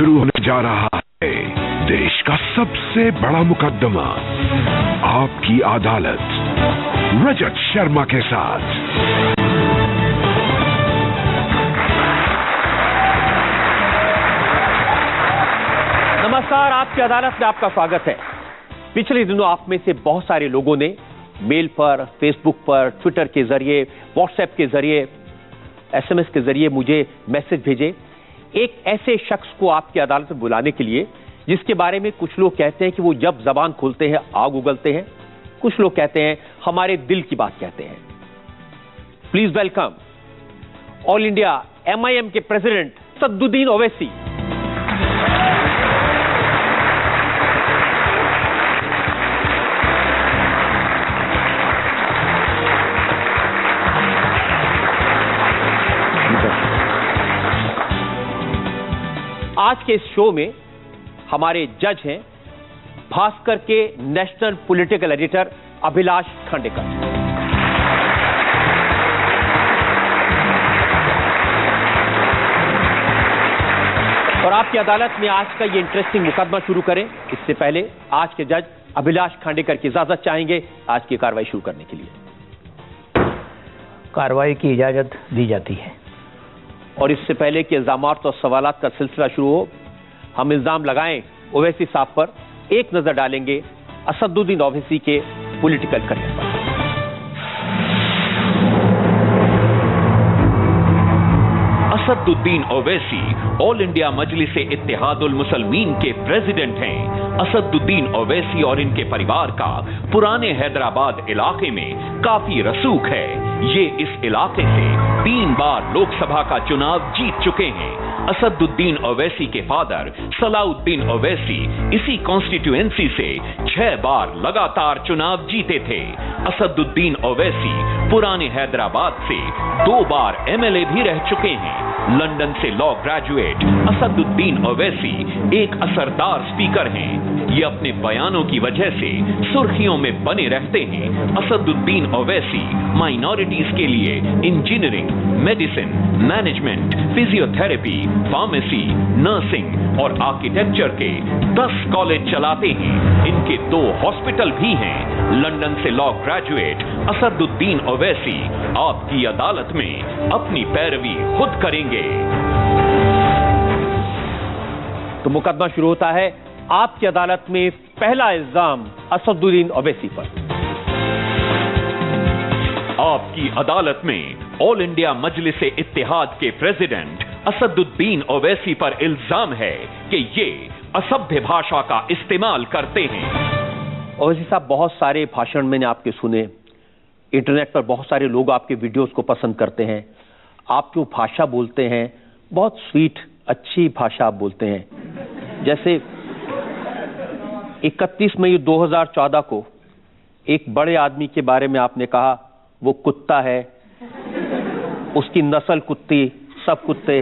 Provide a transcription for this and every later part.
शुरू होने जा रहा है देश का सबसे बड़ा मुकदमा, आपकी अदालत, रजत शर्मा के साथ। नमस्कार, आपकी अदालत में आपका स्वागत है। पिछले दिनों आप में से बहुत सारे लोगों ने मेल पर, फेसबुक पर, ट्विटर के जरिए, व्हाट्सएप के जरिए, एसएमएस के जरिए मुझे मैसेज भेजे एक ऐसे शख्स को आपकी अदालत में बुलाने के लिए जिसके बारे में कुछ लोग कहते हैं कि वो जब जबान खोलते हैं आग उगलते हैं, कुछ लोग कहते हैं हमारे दिल की बात कहते हैं। Please welcome all India MIM के प्रेसिडेंट असदुद्दीन ओवैसी। आज के इस शो में हमारे जज हैं भास्कर के national political editor Abhilash Khandekar. और आपकी अदालत में आज का ये इंटरेस्टिंग मुकदमा शुरू करें इससे पहले आज के जज अभिलाष खांडेकर की इजाजत चाहेंगे आज की कार्रवाई शुरू करने के लिए। कार्रवाई की इजाजत दी जाती है। और इससे पहले कि इल्जामात और सवालात का सिलसिला शुरू हो, हम इल्जाम लगाएं ओवैसी साहब पर, एक नजर डालेंगे असदुद्दीन ओवैसी के पॉलिटिकल करियर पर। असदुद्दीन ओवैसी ऑल इंडिया मजलिस इत्तेहादुल मुसलमीन के प्रेसिडेंट हैं। असदुद्दीन ओवैसी और इनके परिवार का पुराने हैदराबाद इलाके में काफी रसूख है। ये इस इलाके से 3 बार लोकसभा का चुनाव जीत चुके हैं। असदुद्दीन ओवैसी के फादर सलाउद्दीन ओवैसी इसी कॉन्स्टिट्यूएंसी से 6 बार लगातार चुनाव जीते थे। असदुद्दीन ओवैसी पुराने हैदराबाद से 2 बार MLA भी रह चुके हैं। लंदन से लॉ ग्रेजुएट असदुद्दीन ओवैसी एक असरदार स्पीकर हैं। ये अपने बयानों की वजह से सुर्खियों में बने रहते हैं। असदुद्दीन ओवैसी माइनॉरिटीज के लिए engineering, medicine, management, physiotherapy, pharmacy, nursing और आर्किटेक्चर के 10 कॉलेज चलाते हैं। इनके 2 हॉस्पिटल भी हैं। लंदन से लॉ ग्रेजुएट असदुद्दीन ओवैसी आपकी अदालत में अपनी पैरवी खुद करेंगे। तो मुकदमा शुरू होता है आपकी अदालत में। पहला इल्जाम असदुद्दीन ओवैसी पर। आपकी अदालत में ऑल इंडिया मजलिस इत्तेहाद के प्रेसिडेंट असदुद्दीन ओवैसी पर इल्जाम है कि ये असभ्य भाषा का इस्तेमाल करते हैं। ओवैसी साहब, बहुत सारे भाषण मैंने आपके सुने, इंटरनेट पर बहुत सारे लोग आपके वीडियोस को पसंद करते हैं। आप जो भाषा बोलते हैं बहुत स्वीट, अच्छी भाषा आप बोलते हैं। जैसे 31 मई 2014 को एक बड़े आदमी के बारे में आपने कहा वो कुत्ता है, उसकी नस्ल कुत्ती, सब कुत्ते।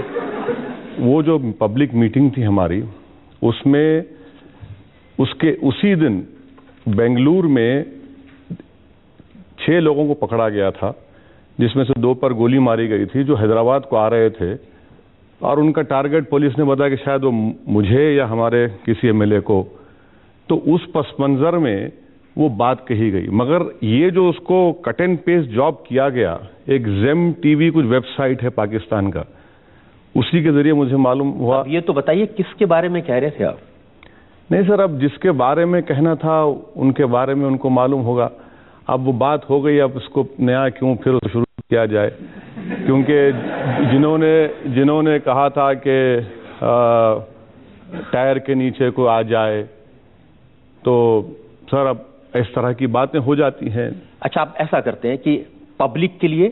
वो जो पब्लिक मीटिंग थी हमारी, उसमें उसके उसी दिन बेंगलुरु में 6 लोगों को पकड़ा गया था, जिसमें से 2 पर गोली मारी गई थी, जो हैदराबाद को आ रहे थे। और उनका टारगेट पुलिस ने बताया कि शायद वो मुझे या हमारे किसी MLA को। तो उस पस मंजर में वो बात कही गई। मगर ये जो उसको कट एंड पेस्ट जॉब किया गया, एक ज़ेम TV कुछ वेबसाइट है पाकिस्तान का, उसी के जरिए मुझे मालूम हुआ। ये तो बताइए किसके बारे में कह रहे थे आप? नहीं सर, अब जिसके बारे में कहना था उनके बारे में उनको मालूम होगा। अब वो बात हो गई, अब उसको नया क्यों फिर शुरू किया जाए? क्योंकि जिन्होंने कहा था कि टायर के नीचे को आ जाए, तो सर अब इस तरह की बातें हो जाती हैं। अच्छा, आप ऐसा करते हैं कि पब्लिक के लिए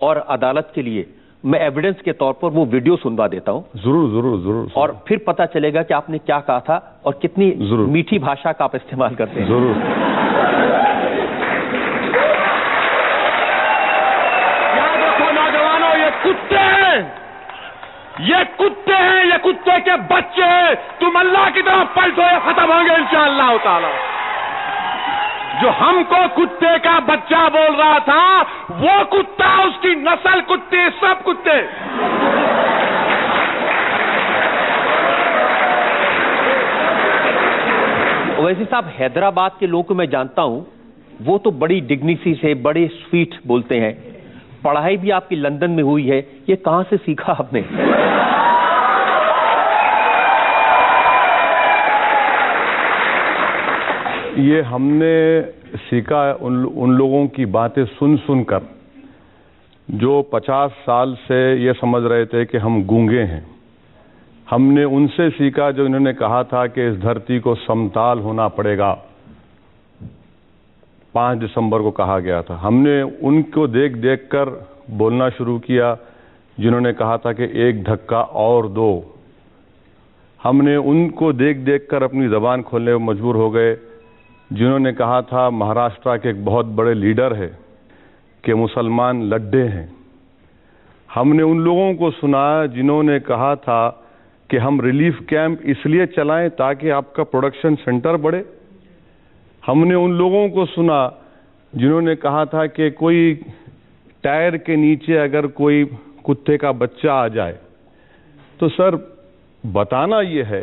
और अदालत के लिए मैं एविडेंस के तौर पर वो वीडियो सुनवा देता हूं। जरूर जरूर जरूर। और फिर पता चलेगा कि आपने क्या कहा था और कितनी मीठी भाषा का आप इस्तेमाल करते हैं। जरूर। ये कुत्ते हैं, ये कुत्ते के बच्चे हैं। तुम अल्लाह की तरफ पलटो, ये खत्म होंगे इंशाअल्लाह ताला। जो हमको कुत्ते का बच्चा बोल रहा था, वो कुत्ता, उसकी नस्ल कुत्ते, सब कुत्ते। वैसे साहब, हैदराबाद के लोग को मैं जानता हूं, वो तो बड़ी डिग्निटी से, बड़े स्वीट बोलते हैं। पढ़ाई भी आपकी लंदन में हुई है, ये कहां से सीखा आपने? ये हमने सीखा उन लोगों की बातें सुन सुनकर, जो 50 साल से ये समझ रहे थे कि हम गूंगे हैं। हमने उनसे सीखा जो इन्होंने कहा था कि इस धरती को समताल होना पड़ेगा, 5 दिसंबर को कहा गया था। हमने उनको देख देख कर बोलना शुरू किया जिन्होंने कहा था कि एक धक्का और दो। हमने उनको देख देख कर अपनी ज़बान खोलने में मजबूर हो गए जिन्होंने कहा था महाराष्ट्र के एक बहुत बड़े लीडर है कि मुसलमान लड्डे हैं। हमने उन लोगों को सुना जिन्होंने कहा था कि हम रिलीफ कैंप इसलिए चलाएं ताकि आपका प्रोडक्शन सेंटर बढ़े। हमने उन लोगों को सुना जिन्होंने कहा था कि कोई टायर के नीचे अगर कोई कुत्ते का बच्चा आ जाए तो सर बताना ये है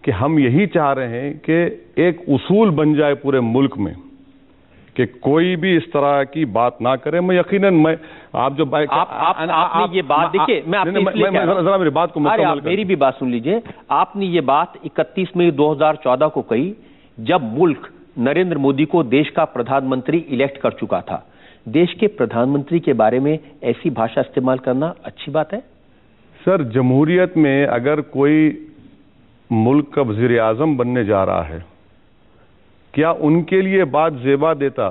कि हम यही चाह रहे हैं कि एक उसूल बन जाए पूरे मुल्क में कि कोई भी इस तरह की बात ना करे। मैं यकीनन आप जो आपने ये बात देखिए, मैं आपसे इसलिए कह रहा हूं, जरा मेरी बात को मुकम्मल आप मेरी भी बात सुन लीजिए। आपने ये बात 31 मई 2014 को कही, जब मुल्क नरेंद्र मोदी को देश का प्रधानमंत्री इलेक्ट कर चुका था। देश के प्रधानमंत्री के बारे में ऐसी भाषा इस्तेमाल करना अच्छी बात है? सर, जमहूरियत में अगर कोई मुल्क का वजीर आजम बनने जा रहा है, क्या उनके लिए बात जेबा देता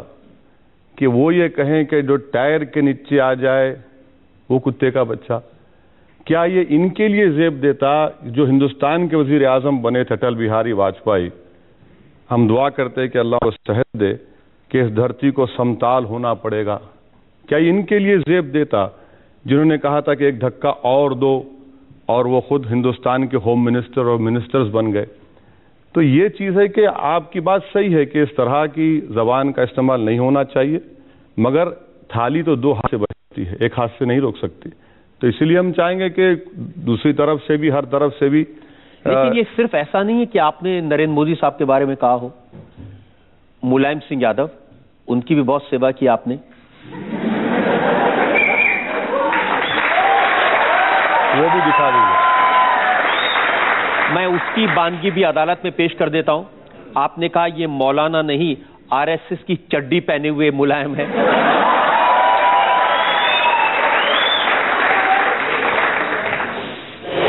कि वो ये कहें कि जो टायर के नीचे आ जाए वो कुत्ते का बच्चा? क्या ये इनके लिए जेब देता जो हिंदुस्तान के वजीर आजम बने थे अटल बिहारी वाजपेयी? हम दुआ करते हैं कि अल्लाह को सेहत दे कि इस धरती को समताल होना पड़ेगा। क्या इनके लिए जेब देता जिन्होंने कहा था कि एक धक्का और दो, और वो खुद हिंदुस्तान के होम मिनिस्टर और मिनिस्टर्स बन गए? तो ये चीज़ है कि आपकी बात सही है कि इस तरह की जबान का इस्तेमाल नहीं होना चाहिए, मगर थाली तो दो हाथ से बचती है, एक हाथ से नहीं रोक सकती। तो इसीलिए हम चाहेंगे कि दूसरी तरफ से भी, हर तरफ से भी। लेकिन ये सिर्फ ऐसा नहीं है कि आपने नरेंद्र मोदी साहब के बारे में कहा हो, मुलायम सिंह यादव, उनकी भी बहुत सेवा की आपने। वो भी दिखा दीजिए। मैं उसकी बानगी भी अदालत में पेश कर देता हूं। आपने कहा ये मौलाना नहीं, आरएसएस की चड्डी पहने हुए मुलायम है।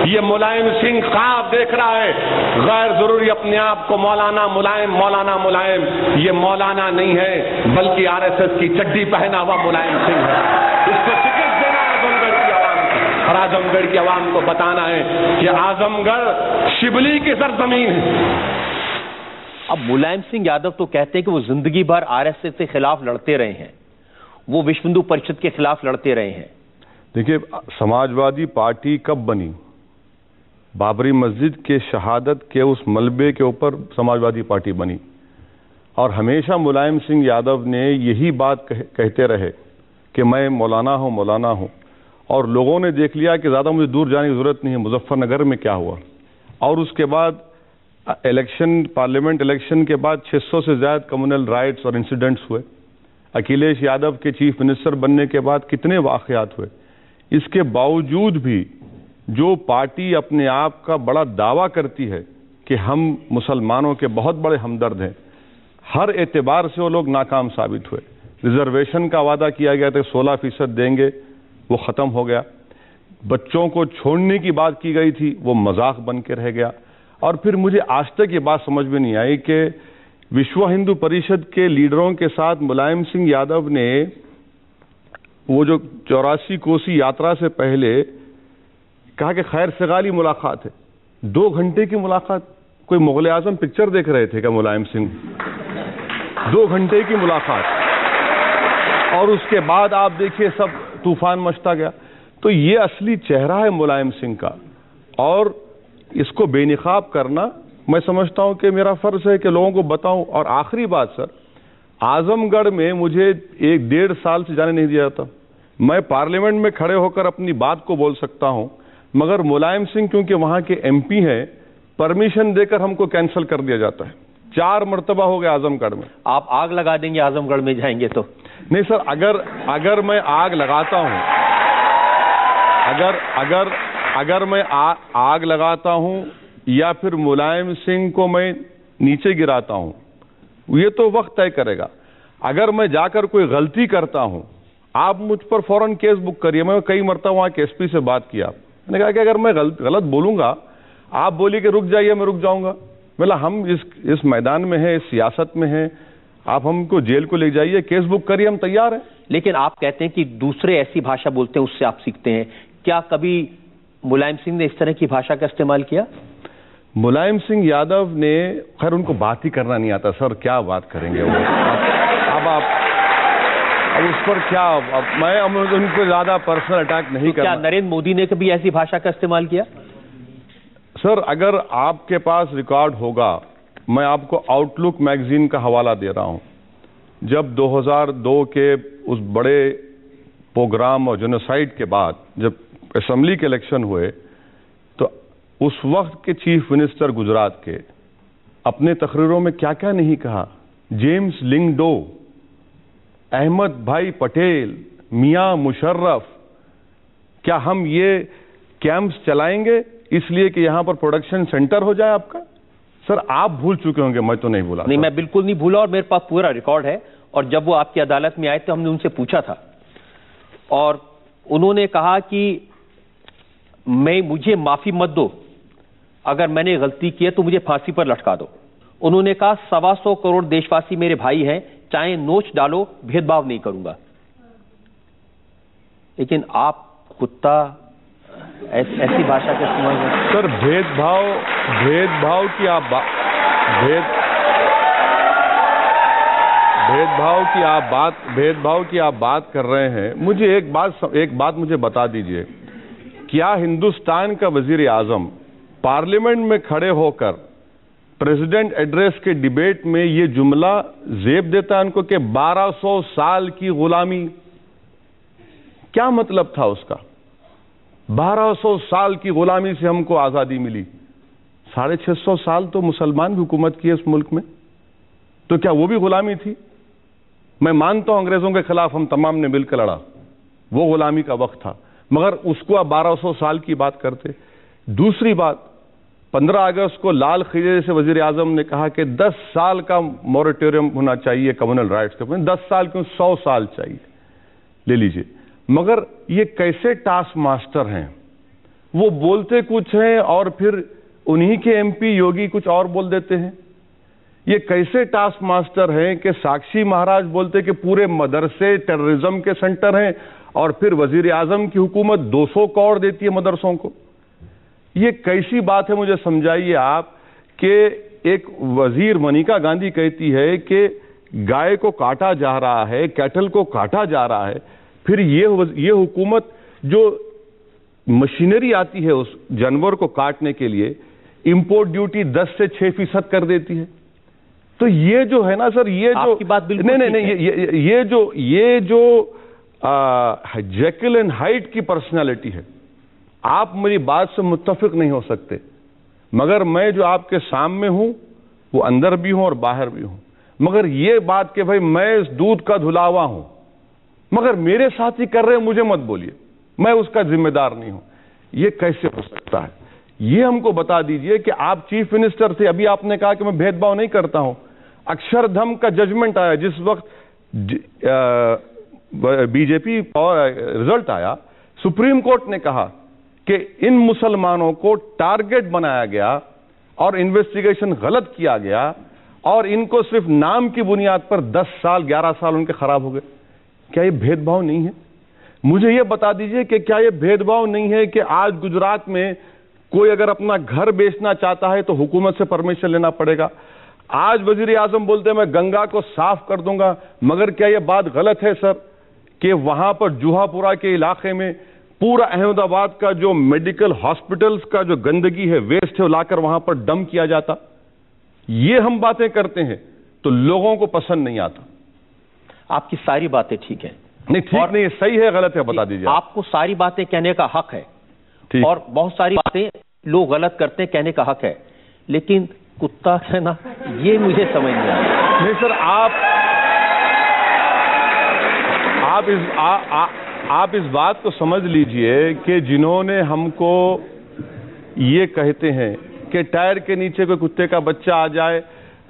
ये मुलायम सिंह ख्वाब देख रहा है, गैर जरूरी अपने आप को मौलाना मुलायम, मौलाना मुलायम। ये मौलाना नहीं है बल्कि आरएसएस की चड्डी पहना हुआ मुलायम सिंह है। इसको शिकस्त देना है आजमगढ़ की आवाम को, और आजमगढ़ की आवाम को बताना है कि आजमगढ़ शिबली की सरजमीन है। अब मुलायम सिंह यादव तो कहते हैं कि वो जिंदगी भर आरएसएस के खिलाफ लड़ते रहे हैं, वो विश्व हिंदू परिषद के खिलाफ लड़ते रहे हैं। देखिए, समाजवादी पार्टी कब बनी? बाबरी मस्जिद के शहादत के उस मलबे के ऊपर समाजवादी पार्टी बनी, और हमेशा मुलायम सिंह यादव ने यही बात कहते रहे कि मैं मौलाना हूं, मौलाना हूं। और लोगों ने देख लिया कि ज़्यादा मुझे दूर जाने की ज़रूरत नहीं है, मुजफ्फरनगर में क्या हुआ। और उसके बाद इलेक्शन, पार्लियामेंट इलेक्शन के बाद 600 से ज़्यादा कम्युनल राइट्स और इंसिडेंट्स हुए। अखिलेश यादव के चीफ मिनिस्टर बनने के बाद कितने वाक़यात हुए। इसके बावजूद भी जो पार्टी अपने आप का बड़ा दावा करती है कि हम मुसलमानों के बहुत बड़े हमदर्द हैं, हर एतबार से वो लोग नाकाम साबित हुए। रिजर्वेशन का वादा किया गया था 16% देंगे, वो ख़त्म हो गया। बच्चों को छोड़ने की बात की गई थी, वो मजाक बन के रह गया। और फिर मुझे आज तक ये बात समझ में नहीं आई कि विश्व हिंदू परिषद के लीडरों के साथ मुलायम सिंह यादव ने वो जो 84 कोसी यात्रा से पहले कहा कि खैर सगाली मुलाकात है। 2 घंटे की मुलाकात, कोई मुगल आजम पिक्चर देख रहे थे क्या मुलायम सिंह? 2 घंटे की मुलाकात, और उसके बाद आप देखिए सब तूफान मचता गया। तो ये असली चेहरा है मुलायम सिंह का, और इसको बेनिकाब करना मैं समझता हूं कि मेरा फर्ज है कि लोगों को बताऊं। और आखिरी बात सर, आजमगढ़ में मुझे 1-1.5 साल से जाने नहीं दिया जाता। मैं पार्लियामेंट में खड़े होकर अपनी बात को बोल सकता हूं, मगर मुलायम सिंह क्योंकि वहां के एमपी हैं, परमिशन देकर हमको कैंसिल कर दिया जाता है। 4 मरतबा हो गया आजमगढ़ में। आप आग लगा देंगे आजमगढ़ में जाएंगे तो? नहीं सर, अगर मैं आग लगाता हूं, अगर मैं आग लगाता हूं या फिर मुलायम सिंह को मैं नीचे गिराता हूं, ये तो वक्त तय करेगा। अगर मैं जाकर कोई गलती करता हूं, आप मुझ पर फौरन केस बुक करिए। मैं कई मरतबा वहां के एसपी से बात किया, मैंने कहा कि अगर मैं गलत बोलूंगा, आप बोलिए कि रुक जाइए, मैं रुक जाऊंगा। बोला हम इस मैदान में हैं, इस सियासत में हैं, आप हमको जेल को ले जाइए, केस बुक करिए, हम तैयार हैं। लेकिन आप कहते हैं कि दूसरे ऐसी भाषा बोलते हैं उससे आप सीखते हैं। क्या कभी मुलायम सिंह ने इस तरह की भाषा का इस्तेमाल किया? मुलायम सिंह यादव ने, खैर उनको बात ही करना नहीं आता सर, क्या बात करेंगे वो। अब उस पर क्या, मैं उनको ज्यादा पर्सनल अटैक नहीं करना। क्या नरेंद्र मोदी ने कभी ऐसी भाषा का इस्तेमाल किया? सर अगर आपके पास रिकॉर्ड होगा, मैं आपको आउटलुक मैगजीन का हवाला दे रहा हूं। जब 2002 के उस बड़े प्रोग्राम और जेनोसाइड के बाद जब असेंबली के इलेक्शन हुए, तो उस वक्त के चीफ मिनिस्टर गुजरात के अपने तकरीरों में क्या क्या नहीं कहा। जेम्स लिंगडो, अहमद भाई पटेल, मियां मुशर्रफ, क्या हम ये कैंप्स चलाएंगे इसलिए कि यहां पर प्रोडक्शन सेंटर हो जाए आपका? सर आप भूल चुके होंगे, मैं तो नहीं भूला। नहीं, मैं बिल्कुल नहीं भूला और मेरे पास पूरा रिकॉर्ड है। और जब वो आपकी अदालत में आए थे, हमने उनसे पूछा था और उन्होंने कहा कि मुझे माफी मत दो, अगर मैंने गलती की है तो मुझे फांसी पर लटका दो। उन्होंने कहा 125 करोड़ देशवासी मेरे भाई हैं, चाहे नोच डालो, भेदभाव नहीं करूंगा। लेकिन आप कुत्ता ऐसी भाषा का इस्तेमाल करते? सर भेदभाव की आप बात कर रहे हैं। मुझे एक बात मुझे बता दीजिए, क्या हिंदुस्तान का वजीर आजम पार्लियामेंट में खड़े होकर प्रेसिडेंट एड्रेस के डिबेट में ये जुमला जेब देता है उनको कि 1200 साल की गुलामी? क्या मतलब था उसका? 1200 साल की गुलामी से हमको आजादी मिली। 650 साल तो मुसलमान भी हुकूमत की है इस मुल्क में, तो क्या वो भी गुलामी थी? मैं मानता हूं अंग्रेजों के खिलाफ हम तमाम ने मिलकर लड़ा, वो गुलामी का वक्त था, मगर उसको आप 1200 साल की बात करते। दूसरी बात, 15 अगस्त को लाल किले से वजीर आजम ने कहा कि 10 साल का मॉरेटोरियम होना चाहिए कम्युनल राइट्स के। 10 साल क्यों, 100 साल चाहिए, ले लीजिए। मगर ये कैसे टास्क मास्टर हैं, वो बोलते कुछ हैं और फिर उन्हीं के एमपी योगी कुछ और बोल देते हैं। ये कैसे टास्क मास्टर हैं कि साक्षी महाराज बोलते कि पूरे मदरसे टेररिज्म के सेंटर हैं और फिर वजीर आजम की हुकूमत 200 करोड़ देती है मदरसों को। ये कैसी बात है, मुझे समझाइए आप। कि एक वजीर मनिका गांधी कहती है कि गाय को काटा जा रहा है, कैटल को काटा जा रहा है, फिर ये हुकूमत जो मशीनरी आती है उस जानवर को काटने के लिए, इंपोर्ट ड्यूटी 10 से 6% कर देती है। तो ये जो है ना सर, ये जो आपकी बात बिल्कुल नहीं, ये जो जेकिल एंड हाइड की पर्सनालिटी है, आप मेरी बात से मुत्तफिक नहीं हो सकते, मगर मैं जो आपके सामने हूं वो अंदर भी हूं और बाहर भी हूं। मगर ये बात कि भाई मैं इस दूध का धुलावा हूं, मगर मेरे साथी कर रहे हैं, मुझे मत बोलिए, मैं उसका जिम्मेदार नहीं हूं, ये कैसे हो सकता है? ये हमको बता दीजिए कि आप चीफ मिनिस्टर थे, अभी आपने कहा कि मैं भेदभाव नहीं करता हूं। अक्षरधाम का जजमेंट आया, जिस वक्त बीजेपी और रिजल्ट आया, सुप्रीम कोर्ट ने कहा कि इन मुसलमानों को टारगेट बनाया गया और इन्वेस्टिगेशन गलत किया गया और इनको सिर्फ नाम की बुनियाद पर 10 साल 11 साल उनके खराब हो गए। क्या ये भेदभाव नहीं है? मुझे ये बता दीजिए कि क्या ये भेदभाव नहीं है कि आज गुजरात में कोई अगर अपना घर बेचना चाहता है तो हुकूमत से परमिशन लेना पड़ेगा। आज वजीर आजम बोलते हैं मैं गंगा को साफ कर दूंगा, मगर क्या यह बात गलत है सर कि वहां पर जुहापुरा के इलाके में पूरा अहमदाबाद का जो मेडिकल हॉस्पिटल्स का जो गंदगी है, वेस्ट है, लाकर वहां पर डंप किया जाता? ये हम बातें करते हैं तो लोगों को पसंद नहीं आता। आपकी सारी बातें ठीक है। नहीं ठीक नहीं, सही है गलत है बता दीजिए। आपको सारी बातें कहने का हक है और बहुत सारी बातें लोग गलत करते हैं, कहने का हक है, लेकिन कुत्ता कहना, ये मुझे समझ नहीं आया। नहीं सर, आप इस बात को समझ लीजिए कि जिन्होंने हमको ये कहते हैं कि टायर के नीचे कोई कुत्ते का बच्चा आ जाए,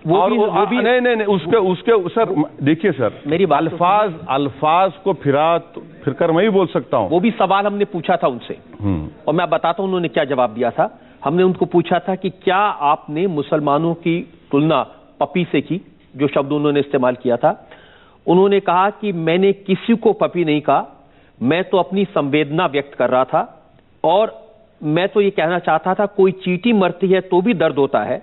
वो भी नहीं उसके सर देखिए सर, मेरी बात अल्फाज को फिर कर मैं ही बोल सकता हूँ। वो भी सवाल हमने पूछा था उनसे, और मैं बताता हूँ उन्होंने क्या जवाब दिया था। हमने उनको पूछा था कि क्या आपने मुसलमानों की तुलना पपी से की, जो शब्द उन्होंने इस्तेमाल किया था। उन्होंने कहा कि मैंने किसी को पपी नहीं कहा, मैं तो अपनी संवेदना व्यक्त कर रहा था, और मैं तो ये कहना चाहता था कोई चींटी मरती है तो भी दर्द होता है,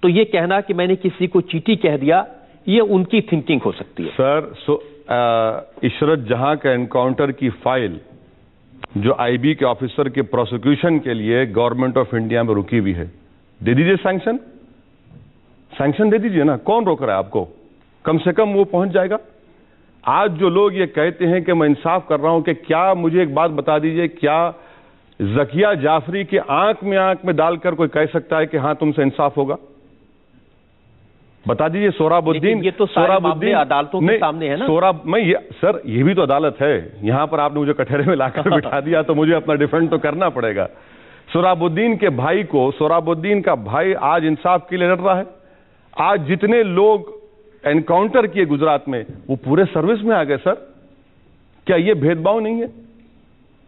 तो ये कहना कि मैंने किसी को चींटी कह दिया, ये उनकी थिंकिंग हो सकती है। सर, इशरत जहां का एनकाउंटर की फाइल जो आईबी के ऑफिसर के प्रोसिक्यूशन के लिए गवर्नमेंट ऑफ इंडिया में रुकी हुई है, दे दीजिए सैंक्शन दे दीजिए ना, कौन रोक रहा है आपको? कम से कम वो पहुंच जाएगा। आज जो लोग ये कहते हैं कि मैं इंसाफ कर रहा हूं, कि क्या मुझे एक बात बता दीजिए, क्या जकिया जाफरी की आंख में डालकर कोई कह सकता है कि हां तुमसे इंसाफ होगा? बता दीजिए। सोहराबुद्दीन, ये तो सोहराबुद्दीन अदालतों के सामने है ना। सर ये भी तो अदालत है। यहां पर आपने मुझे कटहरे में लाकर बिठा दिया तो मुझे अपना डिफेंड तो करना पड़ेगा। सोहराबुद्दीन के भाई को, सोहराबुद्दीन का भाई आज इंसाफ के लिए लड़ रहा है। आज जितने लोग एनकाउंटर किए गुजरात में, वो पूरे सर्विस में आ गए। सर, क्या ये भेदभाव नहीं है?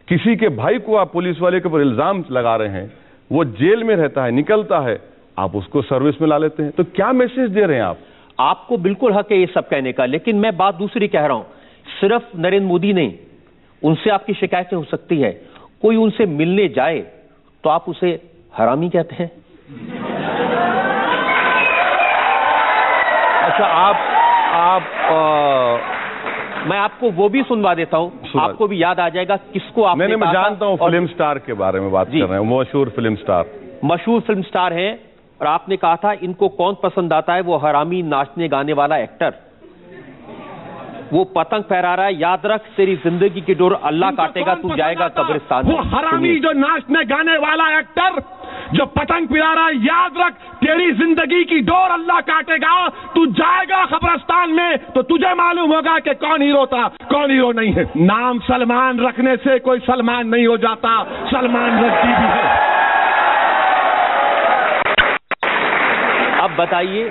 किसी के भाई को आप पुलिस वाले के ऊपर इल्जाम लगा रहे हैं, वो जेल में रहता है, निकलता है, आप उसको सर्विस में ला लेते हैं, तो क्या मैसेज दे रहे हैं आप? आपको बिल्कुल हक है ये सब कहने का, लेकिन मैं बात दूसरी कह रहा हूं। सिर्फ नरेंद्र मोदी नहीं, उनसे आपकी शिकायतें हो सकती है। कोई उनसे मिलने जाए तो आप उसे हरामी कहते हैं। अच्छा, मैं आपको वो भी सुनवा देता हूं, आपको भी याद आ जाएगा किसको आपने नहीं, मैं जानता हूं, फिल्म स्टार के बारे में बात कर रहे हैं, मशहूर फिल्म स्टार हैं, और आपने कहा था इनको कौन पसंद आता है, वो हरामी नाचने गाने वाला एक्टर, वो पतंग फहरा रहा है, याद रख तेरी जिंदगी की डोर अल्लाह काटेगा, तू जाएगा कब्रिस्तान। वो हरामी जो नाचने गाने वाला एक्टर जो पतंग फिरा रहा है, याद रख तेरी जिंदगी की डोर अल्लाह काटेगा, तू जाएगा कब्रिस्तान में, तो तुझे मालूम होगा कि कौन हीरो था, कौन हीरो नहीं है। नाम सलमान रखने से कोई सलमान नहीं हो जाता, सलमान रखती भी है। अब बताइए,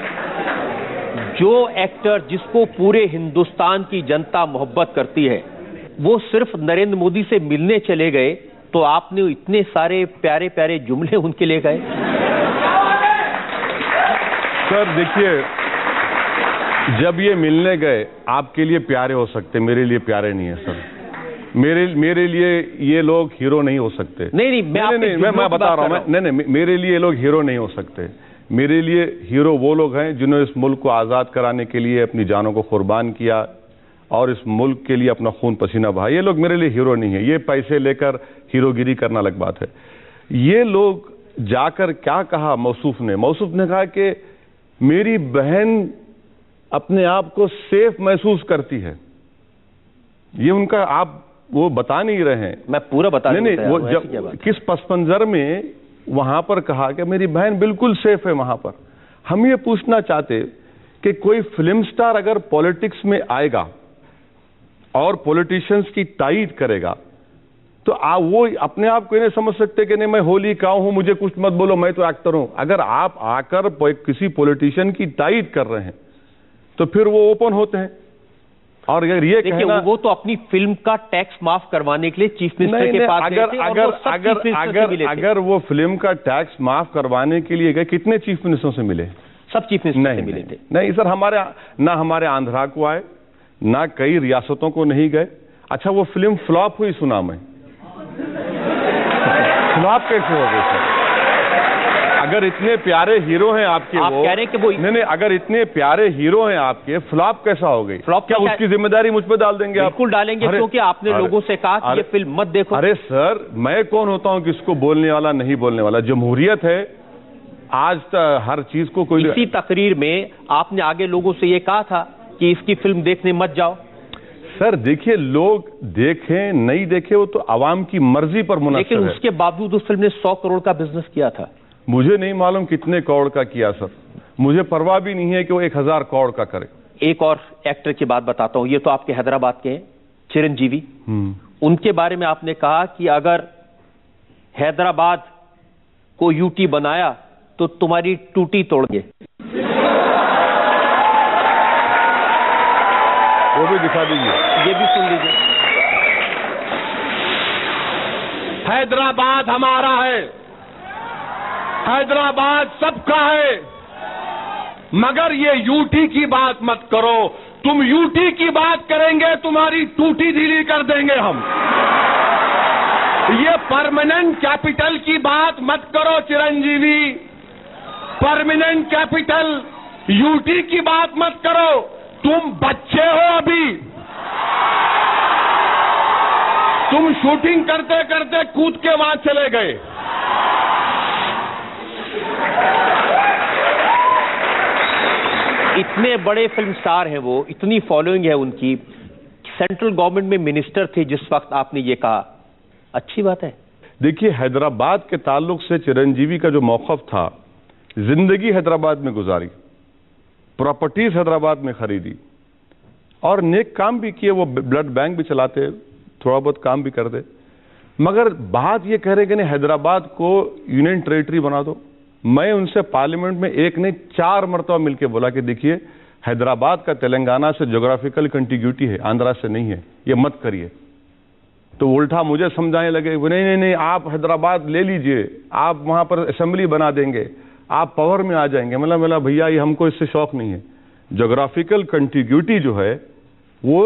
जो एक्टर जिसको पूरे हिंदुस्तान की जनता मोहब्बत करती है, वो सिर्फ नरेंद्र मोदी से मिलने चले गए, तो आपने इतने सारे प्यारे प्यारे जुमले उनके लिए गए। सर देखिए, जब ये मिलने गए, आपके लिए प्यारे हो सकते, मेरे लिए प्यारे नहीं है सर। मेरे लिए ये लोग हीरो नहीं हो सकते। नहीं, मैं बता रहा हूं, नहीं, मेरे लिए ये लोग हीरो नहीं हो सकते। मेरे लिए हीरो वो लोग हैं जिन्होंने इस मुल्क को आज़ाद कराने के लिए अपनी जानों को कुर्बान किया और इस मुल्क के लिए अपना खून पसीना बहाया। ये लोग मेरे लिए हीरो नहीं है। ये पैसे लेकर हीरोगिरी करना अलग बात है। ये लोग जाकर क्या कहा मौसूफ ने कहा कि मेरी बहन अपने आप को सेफ महसूस करती है। ये उनका, आप वो बता नहीं रहे हैं। मैं पूरा बता नहीं, वो जब किस पस मंजर में वहां पर कहा कि मेरी बहन बिल्कुल सेफ है वहां पर। हम ये पूछना चाहते कि कोई फिल्म स्टार अगर पॉलिटिक्स में आएगा और पॉलिटिशियंस की तायीद करेगा, तो वो अपने आप को नहीं समझ सकते कि नहीं मैं होली का हूं, मुझे कुछ मत बोलो, मैं तो एक्टर हूं। अगर आप आकर किसी पॉलिटिशियन की तायीद कर रहे हैं तो फिर वो ओपन होते हैं। और अगर ये कहना, वो तो अपनी फिल्म का टैक्स माफ करवाने के लिए चीफ मिनिस्टर के पास अगर वो फिल्म का टैक्स माफ करवाने के लिए गए, कितने चीफ मिनिस्टरों से मिले? सब चीफ मिनिस्टर से मिले थे। नहीं सर, हमारे आंध्रा को आए, ना कई रियासतों को नहीं गए। अच्छा, वो फिल्म फ्लॉप हुई सुना मैं। फ्लॉप कैसे हो गई सर? अगर इतने प्यारे हीरो हैं आपके, आप कह रहे हैं कि वो नहीं, अगर इतने प्यारे हीरो हैं आपके, फ्लॉप कैसा हो गई? फ्लॉप क्या उसकी जिम्मेदारी मुझ पर डाल देंगे आप? बिल्कुल डालेंगे, क्योंकि आपने लोगों से कहा कि ये फिल्म मत देखो। अरे सर, मैं कौन होता हूं किसको बोलने वाला नहीं बोलने वाला? जमहूरियत है। आज हर चीज को कोई, इसी तकरीर में आपने आगे लोगों से ये कहा था कि इसकी फिल्म देखने मत जाओ। सर देखिए, लोग देखें नहीं देखें वो तो आवाम की मर्जी पर मुनहसर है। लेकिन उसके बावजूद उस फिल्म ने 100 करोड़ का बिजनेस किया था। मुझे नहीं मालूम कितने करोड़ का किया सर, मुझे परवाह भी नहीं है कि वो 1000 करोड़ का करे। एक और एक्टर की बात बताता हूं, ये तो आपके हैदराबाद के हैं, चिरंजीवी। उनके बारे में आपने कहा कि अगर हैदराबाद को यूटी बनाया तो तुम्हारी टूटी तोड़ेंगे। वो भी दिखा दीजिए, ये भी सुन लीजिए। हैदराबाद हमारा है, हैदराबाद सबका है, मगर ये यूटी की बात मत करो। तुम यूटी की बात करेंगे तुम्हारी टूटी ढीली कर देंगे हम। ये परमानेंट कैपिटल की बात मत करो चिरंजीवी, परमानेंट कैपिटल यूटी की बात मत करो। तुम बच्चे हो अभी, तुम शूटिंग करते करते कूद के वहां चले गए। इतने बड़े फिल्म स्टार हैं वो, इतनी फॉलोइंग है उनकी, सेंट्रल गवर्नमेंट में मिनिस्टर थे जिस वक्त आपने ये कहा, अच्छी बात है। देखिए, हैदराबाद के ताल्लुक से चिरंजीवी का जो मौक़िफ़ था, जिंदगी हैदराबाद में गुजारी, प्रॉपर्टीज हैदराबाद में खरीदी और नेक काम भी किए। वो ब्लड बैंक भी चलाते, थोड़ा बहुत काम भी कर दे, मगर बात ये कह रहे कि नहीं हैदराबाद को यूनियन टेरिटरी बना दो। मैं उनसे पार्लियामेंट में एक नहीं 4 मरतबा मिलकर बोला कि देखिए, हैदराबाद का तेलंगाना से ज्योग्राफिकल कंटिग्यूटी है, आंध्रा से नहीं है, ये मत करिए। तो उल्टा मुझे समझाने लगे, नहीं नहीं नहीं, आप हैदराबाद ले लीजिए, आप वहां पर असेंबली बना देंगे, आप पावर में आ जाएंगे। मतलब भैया ये हमको इससे शौक नहीं है। ज्योग्राफिकल कंटिग्यूटी जो है वो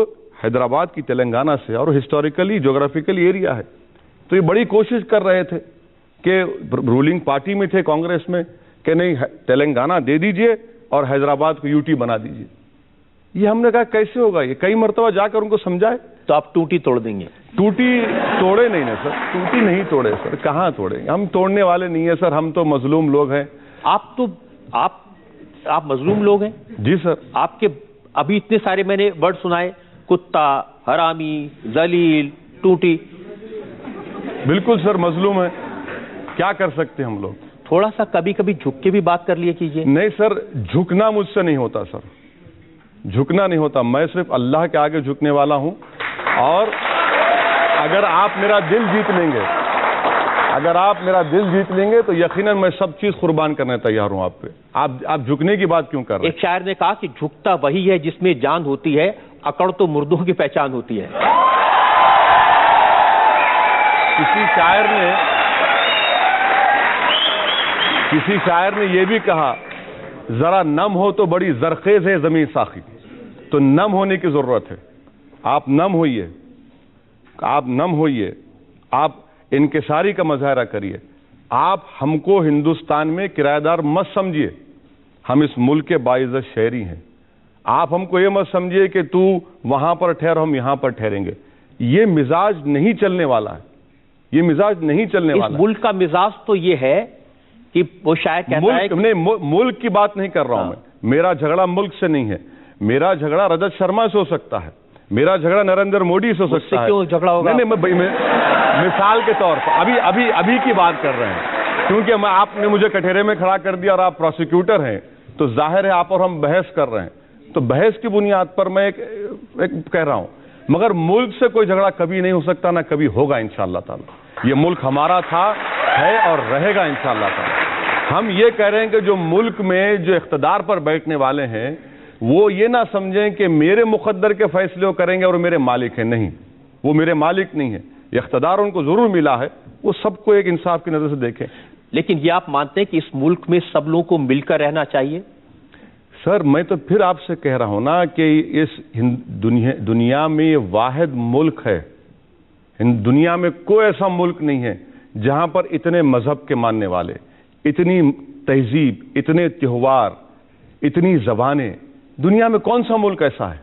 हैदराबाद की तेलंगाना से और हिस्टोरिकली ज्योग्राफिकल एरिया है। तो ये बड़ी कोशिश कर रहे थे कि रूलिंग पार्टी में थे कांग्रेस में कि नहीं तेलंगाना दे दीजिए और हैदराबाद को यूटी बना दीजिए। ये हमने कहा कैसे होगा, ये कई मरतबा जाकर उनको समझाए। तो आप टूटी तोड़ देंगे? टूटी तोड़े नहीं ना सर, टूटी नहीं तोड़े सर, कहाँ तोड़ेंगे, हम तोड़ने वाले नहीं है सर, हम तो मजलूम लोग हैं। आप मजलूम लोग हैं? जी सर। आपके अभी इतने सारे मैंने वर्ड सुनाए, कुत्ता, हरामी, जलील, टूटी। बिल्कुल सर, मजलूम है, क्या कर सकते हैं हम लोग। थोड़ा सा कभी कभी झुक के भी बात कर लिए कीजिए। नहीं सर, झुकना मुझसे नहीं होता सर, झुकना नहीं होता। मैं सिर्फ अल्लाह के आगे झुकने वाला हूं। और अगर आप मेरा दिल जीत लेंगे, अगर आप मेरा दिल जीत लेंगे तो यकीनन मैं सब चीज कुर्बान करने तैयार हूं आप पे। आप झुकने की बात क्यों कर रहे हैं? एक शायर ने कहा कि झुकता वही है जिसमें जान होती है, अकड़ तो मुर्दों की पहचान होती है। किसी शायर ने यह भी कहा, जरा नम हो तो बड़ी जरखेज है जमीन साखी। तो नम होने की जरूरत है, आप नम होइए, आप नम होइए, आप इनकिसारी का मुजाहरा करिए। आप हमको हिंदुस्तान में किराएदार मत समझिए, हम इस मुल्क के बाइज्जत शहरी हैं। आप हमको ये मत समझिए कि तू वहां पर ठहर, हम यहां पर ठहरेंगे। ये मिजाज नहीं चलने वाला है, ये मिजाज नहीं चलने वाला। इस मुल्क का मिजाज तो ये है कि वो शायद कहता है नहीं, मुल्क की बात नहीं कर रहा हूं मैं। मेरा झगड़ा मुल्क से नहीं है, मेरा झगड़ा रजत शर्मा से हो सकता है, मेरा झगड़ा नरेंद्र मोदी से हो सकता है। क्यों झगड़ा होगा? नहीं, मिसाल के तौर पर अभी की बात कर रहे हैं, क्योंकि आपने मुझे कटहरे में खड़ा कर दिया और आप प्रोसिक्यूटर हैं, तो जाहिर है आप और हम बहस कर रहे हैं। तो बहस की बुनियाद पर मैं एक कह रहा हूं, मगर मुल्क से कोई झगड़ा कभी नहीं हो सकता, ना कभी होगा इंशाअल्लाह ताला। ये मुल्क हमारा था, है और रहेगा इंशाअल्लाह ताला। हम ये कह रहे हैं कि जो मुल्क में जो इख्तिदार पर बैठने वाले हैं वो ये ना समझें कि मेरे मुकद्दर के फैसले वो करेंगे और मेरे मालिक हैं। नहीं, वो मेरे मालिक नहीं है, इख्तिदार उनको जरूर मिला है, वो सबको एक इंसाफ की नजर से देखें। लेकिन ये आप मानते हैं कि इस मुल्क में सब लोगों को मिलकर रहना चाहिए? सर, मैं तो फिर आपसे कह रहा हूं ना कि इस दुनिया में ये वाहिद मुल्क है, दुनिया में कोई ऐसा मुल्क नहीं है जहां पर इतने मजहब के मानने वाले, इतनी तहजीब, इतने त्योहार, इतनी जबानें, दुनिया में कौन सा मुल्क ऐसा है।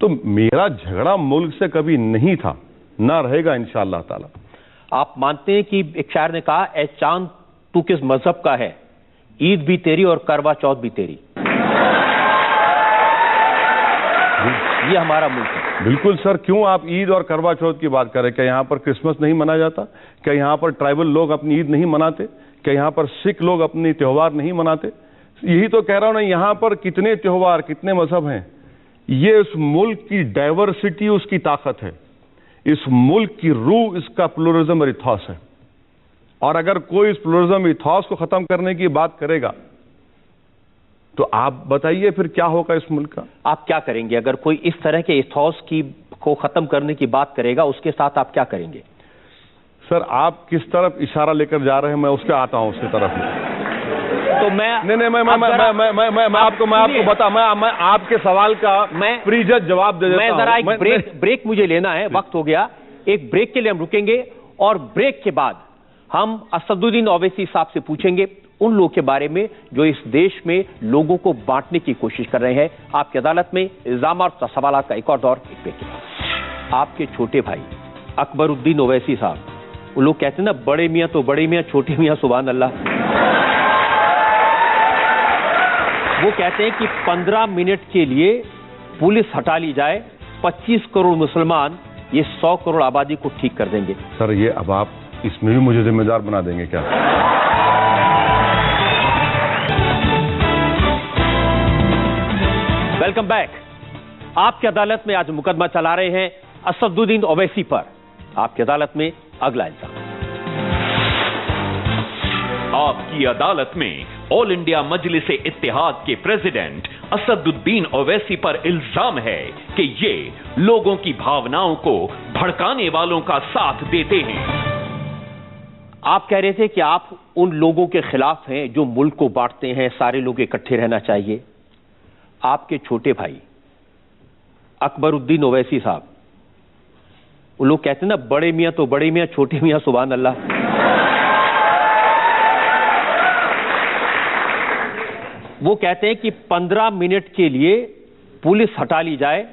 तो मेरा झगड़ा मुल्क से कभी नहीं था, ना रहेगा इंशाअल्लाह ताला। आप मानते हैं कि एक शायर ने कहा, ए चांद तू किस मजहब का है, ईद भी तेरी और करवा चौथ भी तेरी। ये हमारा मुल्क है। बिल्कुल सर, क्यों आप ईद और करवा चौथ की बात करें? क्या यहां पर क्रिसमस नहीं मनाया जाता? क्या यहां पर ट्राइबल लोग अपनी ईद नहीं मनाते? कि यहाँ पर सिख लोग अपनी त्योहार नहीं मनाते? यही तो कह रहा हूं ना, यहाँ पर कितने त्योहार, कितने मजहब हैं। ये इस मुल्क की डाइवर्सिटी उसकी ताकत है, इस मुल्क की रूह इसका प्लुरलिज्म और इथॉस है। और अगर कोई इस प्लुरलिज्म इथॉस को खत्म करने की बात करेगा तो आप बताइए फिर क्या होगा इस मुल्क का? आप क्या करेंगे अगर कोई इस तरह के इथॉस को खत्म करने की बात करेगा? उसके साथ आप क्या करेंगे? सर, आप किस तरफ इशारा लेकर जा रहे हैं, मैं उसके आता हूं उसकी तरफ। तो मैं आपको बता, मैं आपके सवाल का प्रीजज जवाब दे देता हूं। मैं जरा एक ब्रेक मुझे लेना है, वक्त हो गया। एक ब्रेक के लिए हम रुकेंगे और ब्रेक के बाद हम असदुद्दीन ओवैसी साहब से पूछेंगे उन लोगों के बारे में जो इस देश में लोगों को बांटने की कोशिश कर रहे हैं। आपकी अदालत में इल्जाम और सवाल का एक और दौर, एक ब्रेक के बाद। आपके छोटे भाई अकबरुद्दीन ओवैसी साहब, वो लोग कहते हैं ना, बड़े मियां तो बड़े मियां, छोटे मियां सुभान अल्लाह। वो कहते हैं कि 15 मिनट के लिए पुलिस हटा ली जाए, 25 करोड़ मुसलमान ये 100 करोड़ आबादी को ठीक कर देंगे। सर, ये अब आप इसमें भी मुझे जिम्मेदार बना देंगे क्या? Welcome back. आपकी अदालत में आज मुकदमा चला रहे हैं असदुद्दीन ओवैसी पर। आपकी अदालत में अगला इल्जाम। आपकी अदालत में ऑल इंडिया मजलिस इत्तेहाद के प्रेसिडेंट असदुद्दीन ओवैसी पर इल्जाम है कि ये लोगों की भावनाओं को भड़काने वालों का साथ देते हैं। आप कह रहे थे कि आप उन लोगों के खिलाफ हैं जो मुल्क को बांटते हैं, सारे लोग इकट्ठे रहना चाहिए। आपके छोटे भाई अकबरुद्दीन ओवैसी साहब, वो लोग कहते हैं ना, बड़े मियां तो बड़े मियां, छोटे मियां सुभान अल्लाह। वो कहते हैं कि 15 मिनट के लिए पुलिस हटा ली जाए,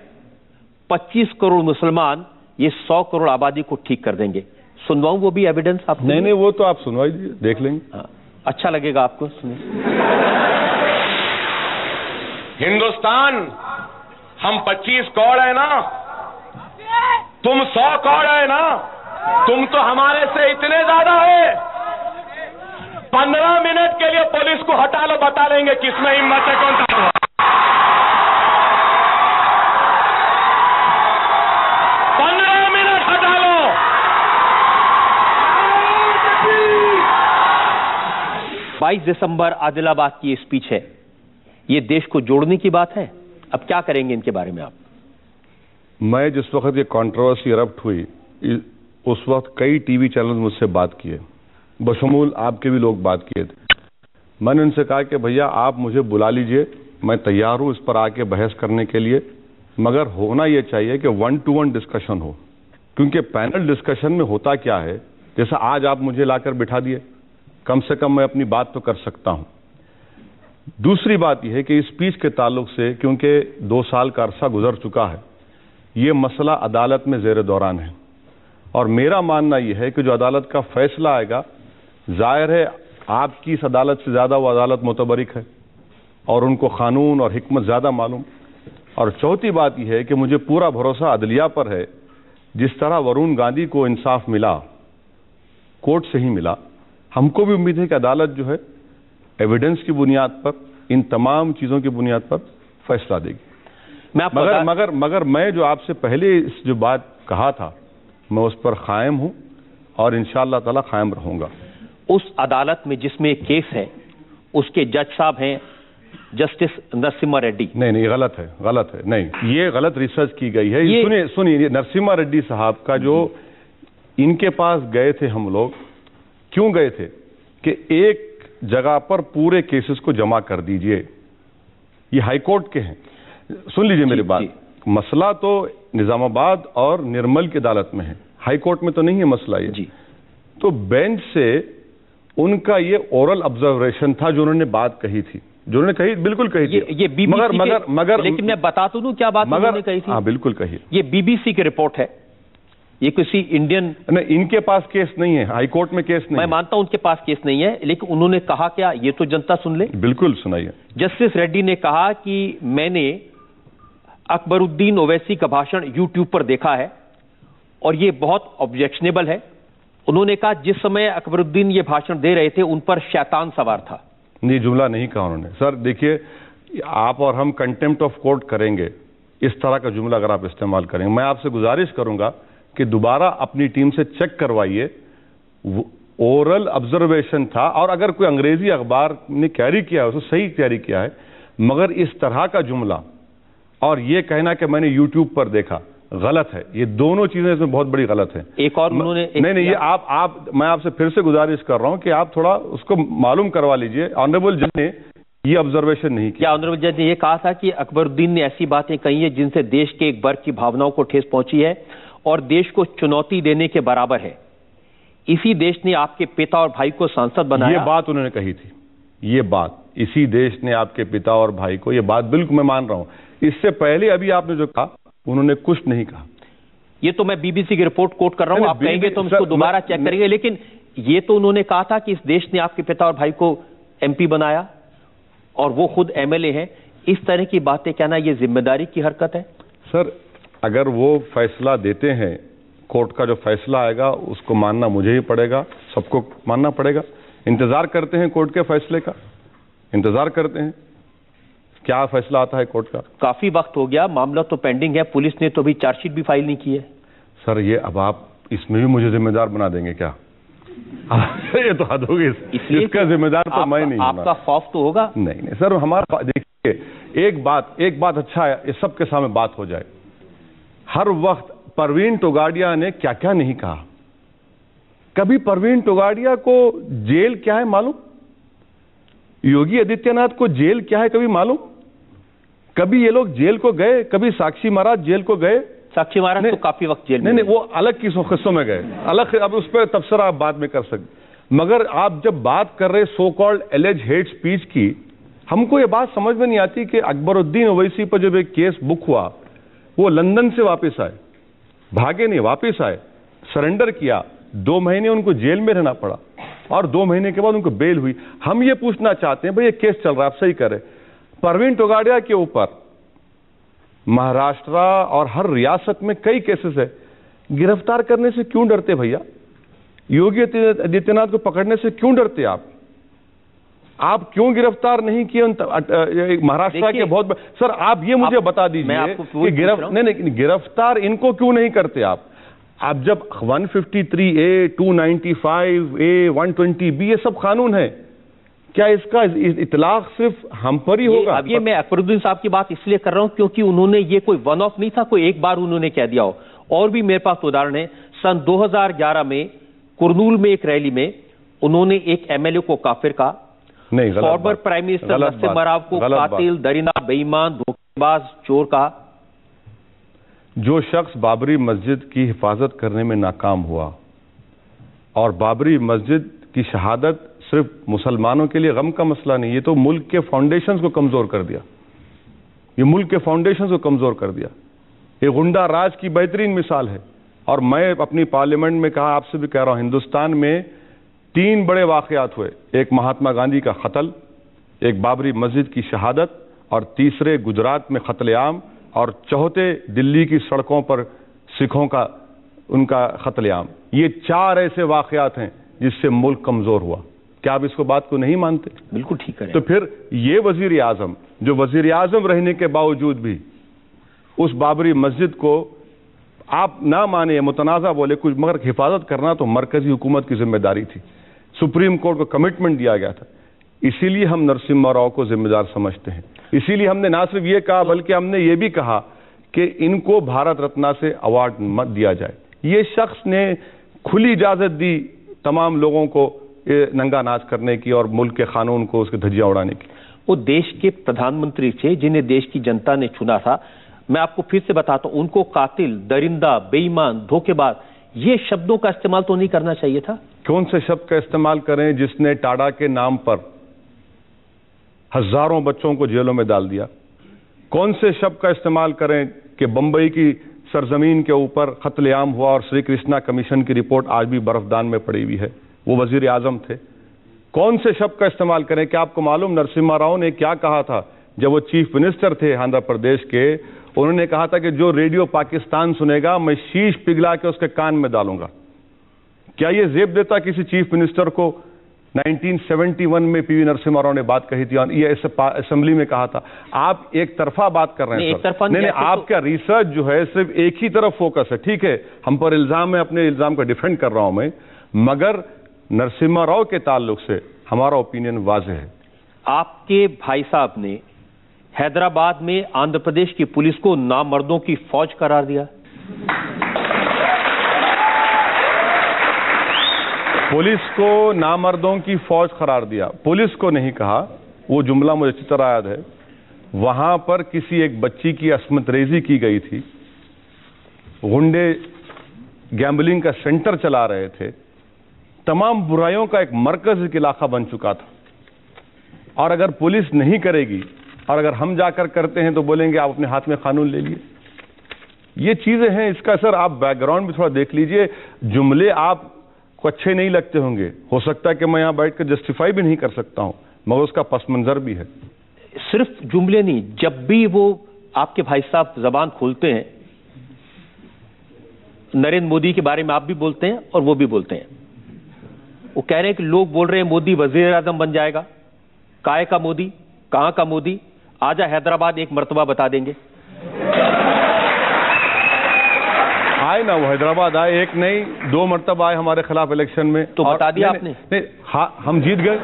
25 करोड़ मुसलमान ये 100 करोड़ आबादी को ठीक कर देंगे। सुनवाऊं वो भी एविडेंस आप? नहीं, वो तो आप सुनवाई दीजिए, देख लेंगे। हाँ, अच्छा लगेगा आपको? सुनिए। हिंदुस्तान, हम 25 करोड़ है ना, तुम 100 करोड़ है ना, तुम तो हमारे से इतने ज्यादा है। 15 मिनट के लिए पुलिस को हटा लो, बता लेंगे किसमें हिम्मत है, कौन सा। 15 मिनट हटा लो। 22 दिसंबर आदिलाबाद की स्पीच है, ये देश को जोड़ने की बात है। अब क्या करेंगे इनके बारे में आप? मैं जिस वक्त ये कंट्रोवर्सी इरप्ट हुई, उस वक्त कई टीवी चैनल मुझसे बात किए, बशमूल आपके भी लोग बात किए थे। मैंने उनसे कहा कि भैया आप मुझे बुला लीजिए, मैं तैयार हूं इस पर आके बहस करने के लिए, मगर होना यह चाहिए कि 1-to-1 डिस्कशन हो। क्योंकि पैनल डिस्कशन में होता क्या है, जैसा आज आप मुझे लाकर बिठा दिए, कम से कम मैं अपनी बात तो कर सकता हूं। दूसरी बात यह है कि इस स्पीच के ताल्लुक से, क्योंकि 2 साल का अरसा गुजर चुका है, ये मसला अदालत में ज़ेर दौरान है और मेरा मानना यह है कि जो अदालत का फैसला आएगा, जाहिर है आपकी इस अदालत से ज़्यादा वो अदालत मुतबरिक है और उनको कानून और हिकमत ज़्यादा मालूम। और चौथी बात यह है कि मुझे पूरा भरोसा अदलिया पर है, जिस तरह वरुण गांधी को इंसाफ मिला, कोर्ट से ही मिला, हमको भी उम्मीद है कि अदालत जो है एविडेंस की बुनियाद पर, इन तमाम चीज़ों की बुनियाद पर फैसला देगी। मगर मैं जो आपसे पहले इस जो बात कहा था, मैं उस पर कायम हूं और इंशाअल्लाह ताला कायम रहूंगा। उस अदालत में जिसमें एक केस है, उसके जज साहब हैं जस्टिस नरसिम्हा रेड्डी। नहीं, गलत है, नहीं, ये गलत रिसर्च की गई है। सुनिए, नरसिम्हा रेड्डी साहब का जो इनके पास गए थे हम लोग, क्यों गए थे कि एक जगह पर पूरे केसेस को जमा कर दीजिए। ये हाईकोर्ट के हैं, सुन लीजिए मेरी बात। मसला तो निजामाबाद और निर्मल की अदालत में है, हाईकोर्ट में तो नहीं है मसला ये। तो बेंच से उनका ये ओरल ऑब्जर्वेशन था, जो उन्होंने बात कही थी, जो उन्होंने कही, बिल्कुल कही थी। ये बीबीसी मगर लेकिन मैं बता तो दूं क्या बात उन्होंने कही थी। हाँ, बिल्कुल कही। ये बीबीसी की रिपोर्ट है, ये किसी इंडियन नहीं, इनके पास केस नहीं है, हाईकोर्ट में केस नहीं। मैं मानता हूं उनके पास केस नहीं है, लेकिन उन्होंने कहा क्या, ये तो जनता सुन ले। बिल्कुल सुनाइए। जस्टिस रेड्डी ने कहा कि मैंने अकबरुद्दीन ओवैसी का भाषण यूट्यूब पर देखा है और ये बहुत ऑब्जेक्शनेबल है उन्होंने कहा जिस समय अकबरुद्दीन ये भाषण दे रहे थे उन पर शैतान सवार था। नहीं, जुमला नहीं कहा उन्होंने। सर देखिए, आप और हम कंटेम्प्ट ऑफ कोर्ट करेंगे इस तरह का जुमला अगर आप इस्तेमाल करेंगे। मैं आपसे गुजारिश करूंगा कि दोबारा अपनी टीम से चेक करवाइए, ओरल ऑब्जर्वेशन था, और अगर कोई अंग्रेजी अखबार ने कैरी किया है उसको सही कैरी किया है, मगर इस तरह का जुमला और ये कहना कि मैंने यूट्यूब पर देखा, गलत है। ये दोनों चीजें इसमें बहुत बड़ी गलत है। एक और उन्होंने नहीं, ये आप मैं आपसे फिर से गुजारिश कर रहा हूं कि आप थोड़ा उसको मालूम करवा लीजिए। ऑनरेबल जज ने ये ऑब्जर्वेशन नहीं किया। ऑनरेबल जज ने ये कहा था कि अकबरुद्दीन ने ऐसी बातें कही है जिनसे देश के एक वर्ग की भावनाओं को ठेस पहुंची है और देश को चुनौती देने के बराबर है। इसी देश ने आपके पिता और भाई को सांसद बनाया। ये बात उन्होंने कही थी, ये बात, इसी देश ने आपके पिता और भाई को, ये बात बिल्कुल मैं मान रहा हूं। इससे पहले अभी आपने जो कहा उन्होंने कुछ नहीं कहा। ये तो मैं बीबीसी की रिपोर्ट कोट कर रहा हूं, आप कहेंगे तो हम इसको दोबारा चेक करेंगे, लेकिन ये तो उन्होंने कहा था कि इस देश ने आपके पिता और भाई को एमपी बनाया और वो खुद एमएलए हैं। इस तरह की बातें कहना ये जिम्मेदारी की हरकत है? सर अगर वो फैसला देते हैं, कोर्ट का जो फैसला आएगा उसको मानना मुझे ही पड़ेगा, सबको मानना पड़ेगा। इंतजार करते हैं कोर्ट के फैसले का, इंतजार करते हैं क्या फैसला आता है कोर्ट का। काफी वक्त हो गया, मामला तो पेंडिंग है, पुलिस ने तो अभी चार्जशीट भी फाइल नहीं की है। सर ये अब आप इसमें भी मुझे जिम्मेदार बना देंगे क्या? ये तो हद होगी, इसका जिम्मेदार तो मैं नहीं। आपका खौफ तो होगा? नहीं सर, हमारा देखिए एक बात अच्छा है, इस सबके सामने बात हो जाए। हर वक्त परवीन टोगाडिया ने क्या क्या नहीं कहा। कभी परवीन टोगाडिया को जेल क्या है मालूम? योगी आदित्यनाथ को जेल क्या है कभी मालूम? कभी ये लोग जेल को गए? कभी साक्षी महाराज जेल को गए? साक्षी महाराज तो काफी वक्त जेल में नहीं, वो अलग किस्सों में गए, अलग, अब उस पर तबसरा आप बाद में कर सकते। मगर आप जब बात कर रहे so called alleged hate speech की, हमको ये बात समझ में नहीं आती कि अकबरुद्दीन ओवैसी पर जब एक केस बुक हुआ, वो लंदन से वापस आए, भागे नहीं, वापस आए, सरेंडर किया, 2 महीने उनको जेल में रहना पड़ा और 2 महीने के बाद उनको बेल हुई। हम ये पूछना चाहते हैं, भाई ये केस चल रहा है, आप सही करें, परवीन टोगाडिया के ऊपर महाराष्ट्र और हर रियासत में कई केसेस है, गिरफ्तार करने से क्यों डरते भैया? योगी आदित्यनाथ को पकड़ने से क्यों डरते आप क्यों गिरफ्तार नहीं किए महाराष्ट्र के बहुत? सर आप ये मुझे बता दीजिए कि गिरफ्तार इनको क्यों नहीं करते आप जब 153A, 295A, 120B ये सब कानून है, क्या इसका इतलाक सिर्फ हम पर ही होगा? अब ये मैं अकबरुद्दीन साहब की बात इसलिए कर रहा हूं क्योंकि उन्होंने ये कोई वन ऑफ नहीं था, कोई एक बार उन्होंने कह दिया हो। और भी मेरे पास उदाहरण है। सन 2011 में कुरनूल में एक रैली में उन्होंने एक एमएलए को काफिर कहा, फॉर्मर प्राइम मिनिस्टर नसीम मराव को कातिल, दरिंदा, बेईमान, धोखेबाज, चोर कहा। जो शख्स बाबरी मस्जिद की हिफाजत करने में नाकाम हुआ, और बाबरी मस्जिद की शहादत सिर्फ मुसलमानों के लिए गम का मसला नहीं, ये तो मुल्क के फाउंडेशंस को कमजोर कर दिया, ये मुल्क के फाउंडेशंस को कमजोर कर दिया। ये गुंडा राज की बेहतरीन मिसाल है। और मैं अपनी पार्लियामेंट में कहा, आपसे भी कह रहा हूं, हिंदुस्तान में 3 बड़े वाकयात हुए, एक महात्मा गांधी का कत्ल, एक बाबरी मस्जिद की शहादत, और तीसरे गुजरात में कत्लेआम, और चौथे दिल्ली की सड़कों पर सिखों का उनका कत्लेआम। ये 4 ऐसे वाकयात हैं जिससे मुल्क कमजोर हुआ। क्या आप इसको बात को नहीं मानते? बिल्कुल ठीक है। तो फिर ये वजीर आजम, जो वजीर आजम रहने के बावजूद भी उस बाबरी मस्जिद को आप ना माने, मुतनाज़ा बोले कुछ, मगर हिफाजत करना तो मरकजी हुकूमत की जिम्मेदारी थी। सुप्रीम कोर्ट को कमिटमेंट दिया गया था। इसीलिए हम नरसिम्हा राव को जिम्मेदार समझते हैं। इसीलिए हमने ना सिर्फ ये कहा बल्कि हमने ये भी कहा कि इनको भारत रत्न से अवार्ड मत दिया जाए। ये शख्स ने खुली इजाजत दी तमाम लोगों को नंगा नाच करने की और मुल्क के कानून को उसके धज्जियां उड़ाने की। वो देश के प्रधानमंत्री थे जिन्हें देश की जनता ने चुना था। मैं आपको फिर से बताता हूं, उनको कातिल, दरिंदा, बेईमान, धोखेबाज ये शब्दों का इस्तेमाल तो नहीं करना चाहिए था। कौन से शब्द का इस्तेमाल करें जिसने टाडा के नाम पर हजारों बच्चों को जेलों में डाल दिया? कौन से शब्द का इस्तेमाल करें कि बंबई की सरजमीन के ऊपर कत्लेआम हुआ और श्री कृष्णा कमीशन की रिपोर्ट आज भी बर्फदान में पड़ी हुई है? वो वजीर आजम थे। कौन से शब्द का इस्तेमाल करें? क्या आपको मालूम नरसिम्हा राव ने क्या कहा था जब वो चीफ मिनिस्टर थे आंध्र प्रदेश के? उन्होंने कहा था कि जो रेडियो पाकिस्तान सुनेगा मैं शीश पिघला के उसके कान में डालूंगा। क्या ये जेब देता किसी चीफ मिनिस्टर को? 1971 में पीवी नरसिम्हा राव ने बात कही थी, ये असेंबली में कहा था। आप एक तरफा बात कर रहे हैं सर। नहीं, आपका रिसर्च जो है सिर्फ एक ही तरफ फोकस है। ठीक है, हम पर इल्जाम है, अपने इल्जाम को डिफेंड कर रहा हूं मैं, मगर नरसिम्हा राव के ताल्लुक से हमारा ओपिनियन वाज़ेह है। आपके भाई साहब ने हैदराबाद में आंध्र प्रदेश की पुलिस को नामर्दों की फौज करार दिया। पुलिस को नामर्दों की फौज करार दिया, पुलिस को नहीं कहा। वो जुमला मुझे अच्छी तरह याद है। वहां पर किसी एक बच्ची की अस्मत रेजी की गई थी, गुंडे गैम्बलिंग का सेंटर चला रहे थे, तमाम बुराइयों का एक मरकज एक इलाका बन चुका था। और अगर पुलिस नहीं करेगी और अगर हम जाकर करते हैं तो बोलेंगे आप अपने हाथ में कानून ले लिए। ये चीजें हैं। इसका सर आप बैकग्राउंड भी थोड़ा देख लीजिए। जुमले आपको अच्छे नहीं लगते होंगे, हो सकता है कि मैं यहां बैठकर जस्टिफाई भी नहीं कर सकता हूं, मगर उसका पस मंजर भी है। सिर्फ जुमले नहीं, जब भी वो आपके भाई साहब जबान खोलते हैं, नरेंद्र मोदी के बारे में आप भी बोलते हैं और वो भी बोलते हैं। वो कह रहे हैं कि लोग बोल रहे हैं मोदी वजीर आजम बन जाएगा। काय का मोदी, कहां का मोदी? आजा हैदराबाद एक मर्तबा बता देंगे। आए ना, वो हैदराबाद आए, एक नहीं 2 मर्तबा आए हमारे खिलाफ इलेक्शन में। तो बता दिया आपने? नहीं, हाँ, हम जीत गए।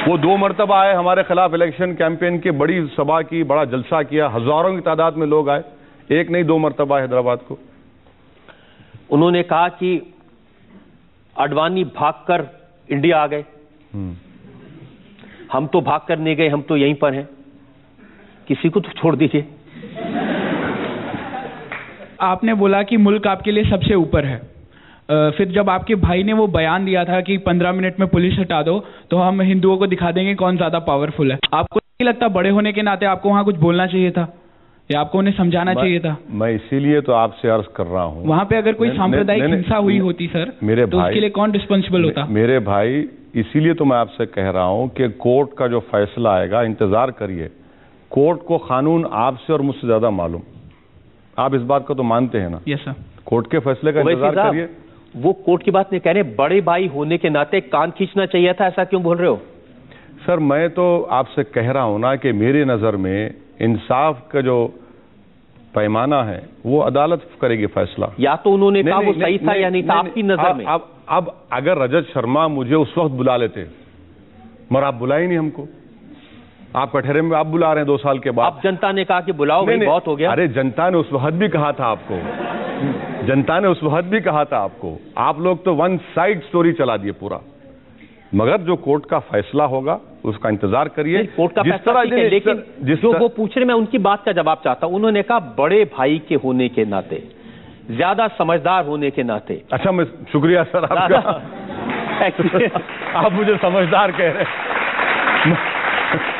वो 2 मर्तबा आए हमारे खिलाफ इलेक्शन कैंपेन के, बड़ी सभा की, बड़ा जलसा किया, हजारों की तादाद में लोग आए। एक नहीं 2 मर्तबा हैदराबाद को। उन्होंने कहा कि अडवाणी भागकर इंडिया आ गए। हम तो भागकर नहीं गए, हम तो यहीं पर हैं। किसी को तो छोड़ दीजिए। आपने बोला कि मुल्क आपके लिए सबसे ऊपर है। फिर जब आपके भाई ने वो बयान दिया था कि 15 मिनट में पुलिस हटा दो तो हम हिंदुओं को दिखा देंगे कौन ज्यादा पावरफुल है, आपको नहीं लगता बड़े होने के नाते आपको वहां कुछ बोलना चाहिए था या आपको उन्हें समझाना चाहिए था? मैं इसीलिए तो आपसे अर्ज कर रहा हूं, वहां पे अगर कोई सांप्रदायिक हिंसा हुई होती सर, मेरे तो उसके लिए कौन रिस्पॉन्सिबल होता? मेरे भाई, इसीलिए तो मैं आपसे कह रहा हूं कि कोर्ट का जो फैसला आएगा, इंतजार करिए। कोर्ट को कानून आपसे और मुझसे ज्यादा मालूम। आप इस बात को तो मानते हैं ना? Yes sir. कोर्ट के फैसले का इंतजार करिए। वो कोर्ट की बात नहीं कह रहे, बड़े भाई होने के नाते कान खींचना चाहिए था, ऐसा क्यों बोल रहे हो? सर मैं तो आपसे कह रहा हूं ना कि मेरी नजर में इंसाफ का जो पैमाना है वो अदालत करेगी फैसला। या तो उन्होंने कहा वो सही था या नहीं था आपकी नजर में। अब अगर रजत शर्मा मुझे उस वक्त बुला लेते, मगर आप बुलाए नहीं हमको। आप कठहरे में आप बुला रहे हैं 2 साल के बाद। अब जनता ने कहा कि बुलाओ भाई, बहुत हो गया। अरे जनता ने उस वक्त भी कहा था आपको, जनता ने उस वक्त भी कहा था आपको। आप लोग तो वन साइड स्टोरी चला दिए पूरा। मगर जो कोर्ट का फैसला होगा उसका इंतजार करिए। कोर्ट का फैसला ठीक है, लेकिन जो वो पूछ रहे, मैं उनकी बात का जवाब चाहता हूं। उन्होंने कहा बड़े भाई के होने के नाते, ज्यादा समझदार होने के नाते। अच्छा, मैं शुक्रिया सर आपका। आप मुझे समझदार कह रहे हैं।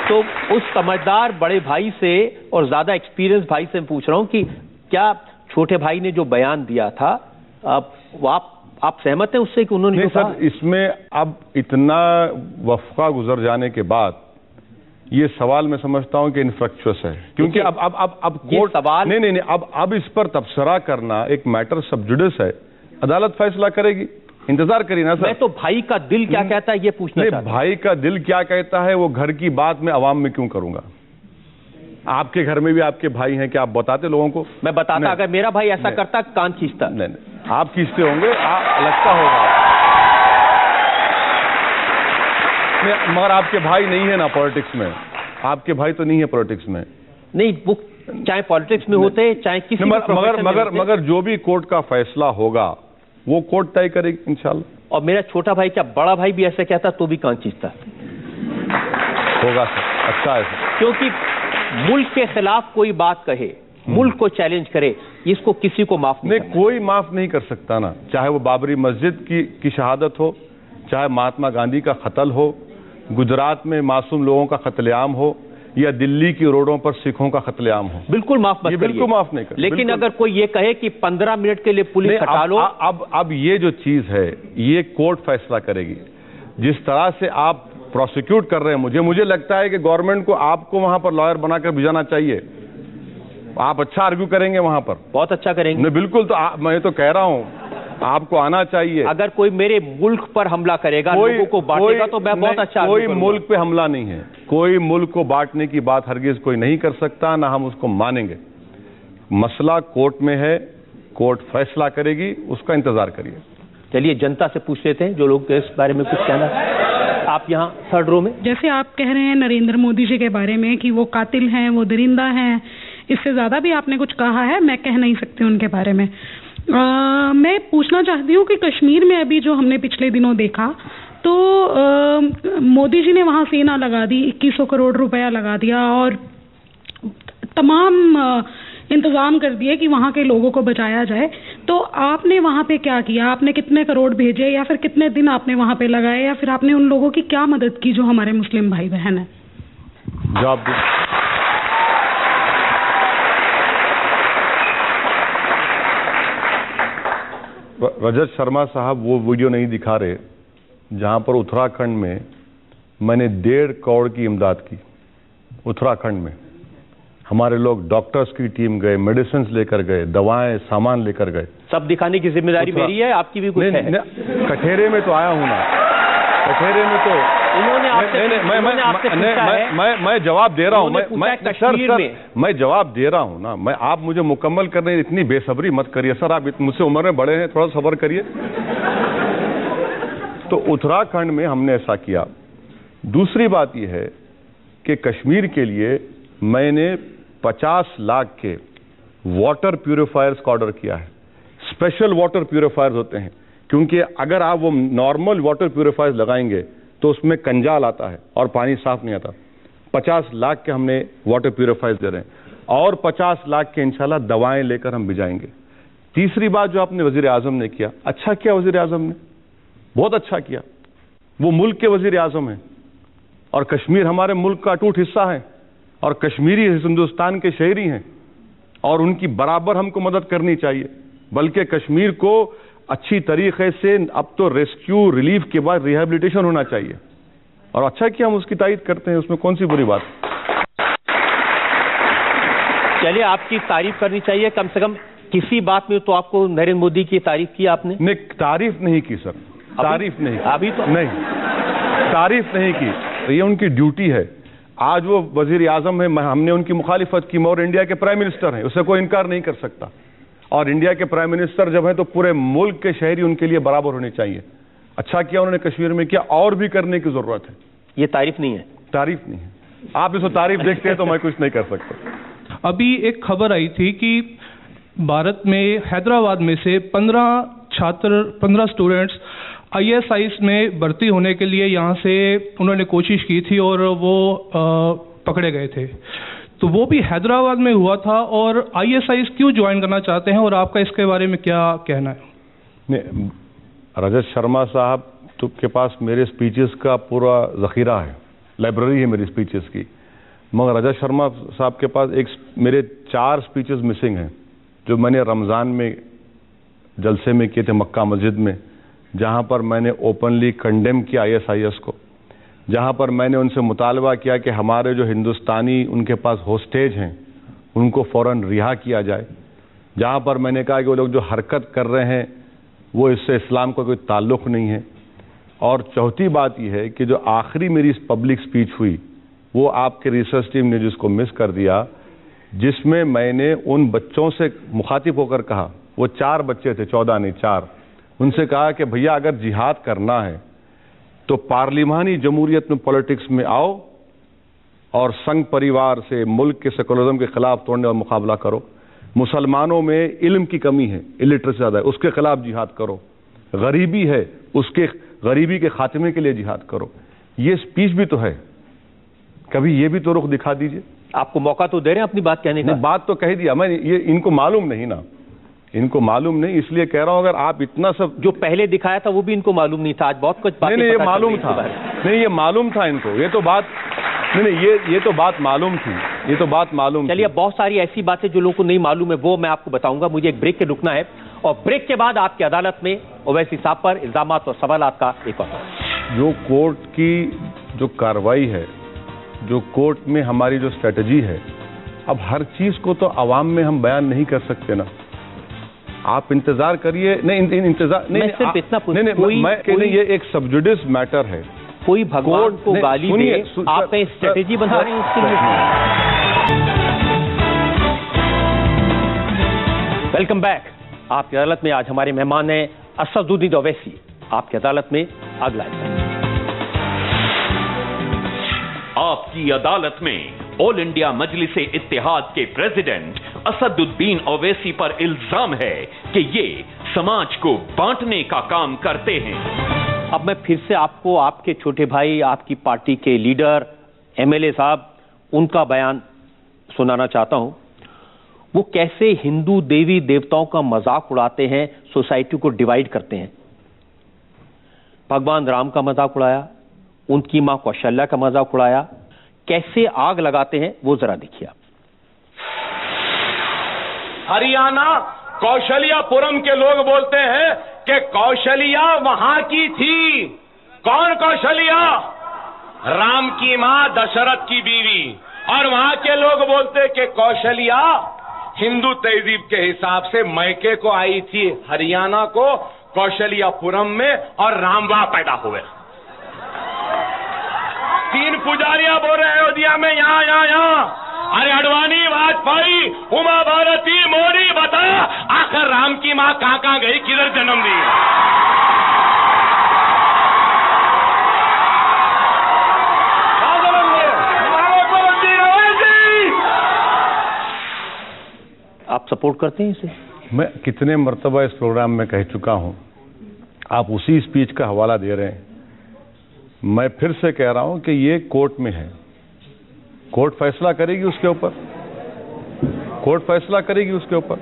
तो उस समझदार बड़े भाई से और ज्यादा एक्सपीरियंस भाई से पूछ रहा हूं कि क्या छोटे भाई ने जो बयान दिया था, आप सहमत हैं उससे कि उन्होंने? नहीं सर, इसमें अब इतना वफ़ा गुजर जाने के बाद ये सवाल मैं समझता हूं कि इनफ्रक्चुअस है, क्योंकि अब कोर्ट सवाल नहीं, अब इस पर तबसरा करना एक मैटर सब जुडिस है। अदालत फैसला करेगी, इंतजार करिए ना सर। मैं तो भाई का दिल क्या कहता है ये पूछना चाहता हूं। भाई का दिल क्या कहता है वो घर की बात मैं अवाम में क्यों करूंगा? आपके घर में भी आपके भाई हैं, क्या आप बताते लोगों को? मैं बताता, अगर मेरा भाई ऐसा करता कान खींचता। नहीं, आप खींचते होंगे, लगता होगा, मगर आपके भाई नहीं है ना पॉलिटिक्स में। आपके भाई तो नहीं है पॉलिटिक्स में। नहीं, वो चाहे पॉलिटिक्स में होते चाहे किसी मगर जो भी कोर्ट का फैसला होगा वो कोर्ट तय करेगी इंशाल्लाह। और मेरा छोटा भाई, क्या बड़ा भाई भी ऐसे कहता तो भी कान खींचता होगा सर। अच्छा है सर, क्योंकि मुल्क के खिलाफ कोई बात कहे, मुल्क को चैलेंज करे, इसको किसी को माफ नहीं, कोई माफ नहीं कर सकता ना। चाहे वो बाबरी मस्जिद की शहादत हो, चाहे महात्मा गांधी का कत्ल हो, गुजरात में मासूम लोगों का कत्लेआम हो, या दिल्ली की रोडों पर सिखों का कत्लेआम हो, बिल्कुल माफ मत करिए। बिल्कुल माफ नहीं कर। लेकिन अगर कोई ये कहे कि 15 मिनट के लिए पुलिस हटा लो, अब ये जो चीज है ये कोर्ट फैसला करेगी। जिस तरह से आप प्रोसिक्यूट कर रहे हैं, मुझे लगता है कि गवर्नमेंट को आपको वहां पर लॉयर बनाकर भिजाना चाहिए। आप अच्छा आर्ग्यू करेंगे वहां पर, बहुत अच्छा करेंगे। नहीं बिल्कुल, तो मैं तो कह रहा हूं आपको आना चाहिए। अगर कोई मेरे मुल्क पर हमला करेगा, लोगों को बांटेगा, तो मैं बहुत अच्छा कोई मुल्क पे हमला नहीं है, कोई मुल्क को बांटने की बात हरगिज कोई नहीं कर सकता, ना हम उसको मानेंगे। मसला कोर्ट में है, कोर्ट फैसला करेगी, उसका इंतजार करिए। चलिए जनता से पूछ लेते हैं जो लोग इस बारे में कुछ कहना। आप यहाँ थर्ड रो में। जैसे आप कह रहे हैं नरेंद्र मोदी जी के बारे में कि वो कातिल हैं, वो दरिंदा हैं, इससे ज्यादा भी आपने कुछ कहा है, मैं कह नहीं सकती उनके बारे में। मैं पूछना चाहती हूँ कि कश्मीर में अभी जो हमने पिछले दिनों देखा, तो मोदी जी ने वहां सेना लगा दी, 2100 करोड़ रुपया लगा दिया और तमाम इंतजाम कर दिए कि वहां के लोगों को बचाया जाए। तो आपने वहां पे क्या किया? आपने कितने करोड़ भेजे, या फिर कितने दिन आपने वहां पे लगाए, या फिर आपने उन लोगों की क्या मदद की जो हमारे मुस्लिम भाई बहन हैं? जवाब रजत शर्मा साहब वो वीडियो नहीं दिखा रहे जहां पर उत्तराखंड में मैंने 1.5 करोड़ की इमदाद की। उत्तराखंड में हमारे लोग डॉक्टर्स की टीम गए, मेडिसिन लेकर गए, दवाएं सामान लेकर गए। सब दिखाने की जिम्मेदारी मेरी है, आपकी भी कुछ है? कठेरे में तो आया हूं ना, कठेरे में तो उन्होंने मैं जवाब दे रहा हूं। मैं जवाब दे रहा हूं ना, आप मुझे मुकम्मल करने इतनी बेसब्री मत करिए सर। आप मुझसे उम्र में बड़े हैं, थोड़ा सब्र करिए। तो उत्तराखंड में हमने ऐसा किया। दूसरी बात यह है कि कश्मीर के लिए मैंने 50 लाख के वाटर प्यूरिफायर्स का ऑर्डर किया है। स्पेशल वाटर प्यूरिफायर्स होते हैं, क्योंकि अगर आप वो नॉर्मल वाटर प्यूरिफायर्स लगाएंगे तो उसमें कंजाल आता है और पानी साफ नहीं आता। 50 लाख के हमने वाटर प्यूरिफायर्स दे रहे हैं और 50 लाख के इंशाल्लाह दवाएं लेकर हम भिजाएंगे। तीसरी बात जो आपने वजीर आजम ने किया, अच्छा किया वजीर आजम ने, बहुत अच्छा किया। वो मुल्क के वजीर आजम हैं और कश्मीर हमारे मुल्क का अटूट हिस्सा है और कश्मीरी हिंदुस्तान के शहरी हैं और उनकी बराबर हमको मदद करनी चाहिए। बल्कि कश्मीर को अच्छी तरीके से अब तो रेस्क्यू रिलीफ के बाद रिहेबिलिटेशन होना चाहिए और अच्छा कि हम उसकी तारीफ करते हैं, उसमें कौन सी बुरी बात। चलिए आपकी तारीफ करनी चाहिए, कम से कम किसी बात में तो आपको नरेंद्र मोदी की तारीफ की आपने? नहीं, तारीफ नहीं की सर, तारीफ नहीं, अभी तो नहीं, तारीफ नहीं की। ये उनकी ड्यूटी है। आज वो वजीर आजम है, हमने उनकी मुखालिफत की, और इंडिया के प्राइम मिनिस्टर हैं, उससे कोई इनकार नहीं कर सकता। और इंडिया के प्राइम मिनिस्टर जब है तो पूरे मुल्क के शहरी उनके लिए बराबर होने चाहिए। अच्छा किया उन्होंने कश्मीर में किया, और भी करने की जरूरत है। ये तारीफ नहीं है? तारीफ नहीं है। आप इसको तारीफ देखते हैं तो मैं कुछ नहीं कर सकता। अभी एक खबर आई थी कि भारत में हैदराबाद में से 15 स्टूडेंट्स ISIS में भर्ती होने के लिए यहाँ से उन्होंने कोशिश की थी और वो पकड़े गए थे। तो वो भी हैदराबाद में हुआ था। और ISIS क्यों ज्वाइन करना चाहते हैं और आपका इसके बारे में क्या कहना है? नहीं, रजत शर्मा साहब तो के पास मेरे स्पीचेस का पूरा जखीरा है, लाइब्रेरी है मेरी स्पीचेस की। मगर रजत शर्मा साहब के पास मेरे 4 स्पीचेस मिसिंग हैं जो मैंने रमज़ान में जलसे में किए थे मक्का मस्जिद में, जहां पर मैंने ओपनली कंडेम किया ISIS को, जहां पर मैंने उनसे मुतालबा किया कि हमारे जो हिंदुस्तानी उनके पास होस्टेज हैं उनको फ़ौरन रिहा किया जाए, जहां पर मैंने कहा कि वो लोग जो हरकत कर रहे हैं वो इससे इस्लाम का कोई ताल्लुक़ नहीं है। और चौथी बात यह है कि जो आखिरी मेरी पब्लिक स्पीच हुई वो आपके रिसर्च टीम ने जिसको मिस कर दिया, जिसमें मैंने उन बच्चों से मुखातिब होकर कहा, वो 4 बच्चे थे, 14 नहीं 4, उनसे कहा कि भैया अगर जिहाद करना है तो पार्लिमानी जमहूरियत में पॉलिटिक्स में आओ और संघ परिवार से मुल्क के सेकुलरिज्म के खिलाफ तोड़ने और मुकाबला करो। मुसलमानों में इल्म की कमी है, इलिटरेसी ज़्यादा है, उसके खिलाफ जिहाद करो। गरीबी है, उसके गरीबी के खात्मे के लिए जिहाद करो। ये स्पीच भी तो है, कभी ये भी तो रुख दिखा दीजिए। आपको मौका तो दे रहे हैं अपनी बात कहने का। बात तो कह दिया मैं, ये इनको मालूम नहीं ना, इनको मालूम नहीं, इसलिए कह रहा हूं अगर आप इतना सब जो पहले दिखाया था वो भी इनको मालूम नहीं था। आज बहुत कुछ बातें नहीं, ये मालूम था, नहीं ये मालूम था इनको, ये तो बात नहीं, ये तो बात मालूम थी, ये तो बात मालूम। चलिए बहुत सारी ऐसी बातें जो लोगों को नहीं मालूम है वो मैं आपको बताऊंगा। मुझे एक ब्रेक के रुकना है और ब्रेक के बाद आपकी अदालत में ओवैसी साहब पर इल्जामात और सवालात का एक और जो कोर्ट की जो कार्रवाई है, जो कोर्ट में हमारी जो स्ट्रेटजी है, अब हर चीज को तो आवाम में हम बयान नहीं कर सकते ना। आप इंतजार करिए। नहीं इंतजार नहीं, सिर्फ इतना नहीं, ये एक सबजुडिस मैटर है। कोई भगवान को गाली दे, आप कहीं स्ट्रेटेजी बना रहे हैं उसके लिए। Welcome back. आपकी अदालत में आज हमारे मेहमान हैं असदुद्दीन ओवैसी। आपकी अदालत में अगला आपकी अदालत में ऑल इंडिया मजलिस इत्तेहाद के प्रेसिडेंट असदुद्दीन ओवैसी पर इल्जाम है कि ये समाज को बांटने का काम करते हैं। अब मैं फिर से आपको आपके छोटे भाई, आपकी पार्टी के लीडर, एमएलए साहब, उनका बयान सुनाना चाहता हूं। वो कैसे हिंदू देवी देवताओं का मजाक उड़ाते हैं, सोसाइटी को डिवाइड करते हैं। भगवान राम का मजाक उड़ाया, उनकी मां कौशल्या का मजाक उड़ाया, कैसे आग लगाते हैं वो जरा देखिए। हरियाणा कौशल्यापुरम के लोग बोलते हैं कि कौशल्या वहां की थी। कौन कौशल्या? राम की मां, दशरथ की बीवी। और वहां के लोग बोलते कि कौशल्या हिंदू तहजीब के हिसाब से मैके को आई थी हरियाणा को कौशल्यापुरम में, और राम वहां पैदा हुए। 3 पुजारियां बोल रहे हैं अयोध्या में, यहाँ। अरे अडवाणी, वाजपेयी, उमा भारती, मोदी, बता आखिर राम की मां कहां गई, किधर जन्म दी? आप सपोर्ट करते हैं इसे? मैं कितने मर्तबा इस प्रोग्राम में कह चुका हूं, आप उसी स्पीच का हवाला दे रहे हैं। मैं फिर से कह रहा हूं कि ये कोर्ट में है, कोर्ट फैसला करेगी उसके ऊपर, कोर्ट फैसला करेगी उसके ऊपर,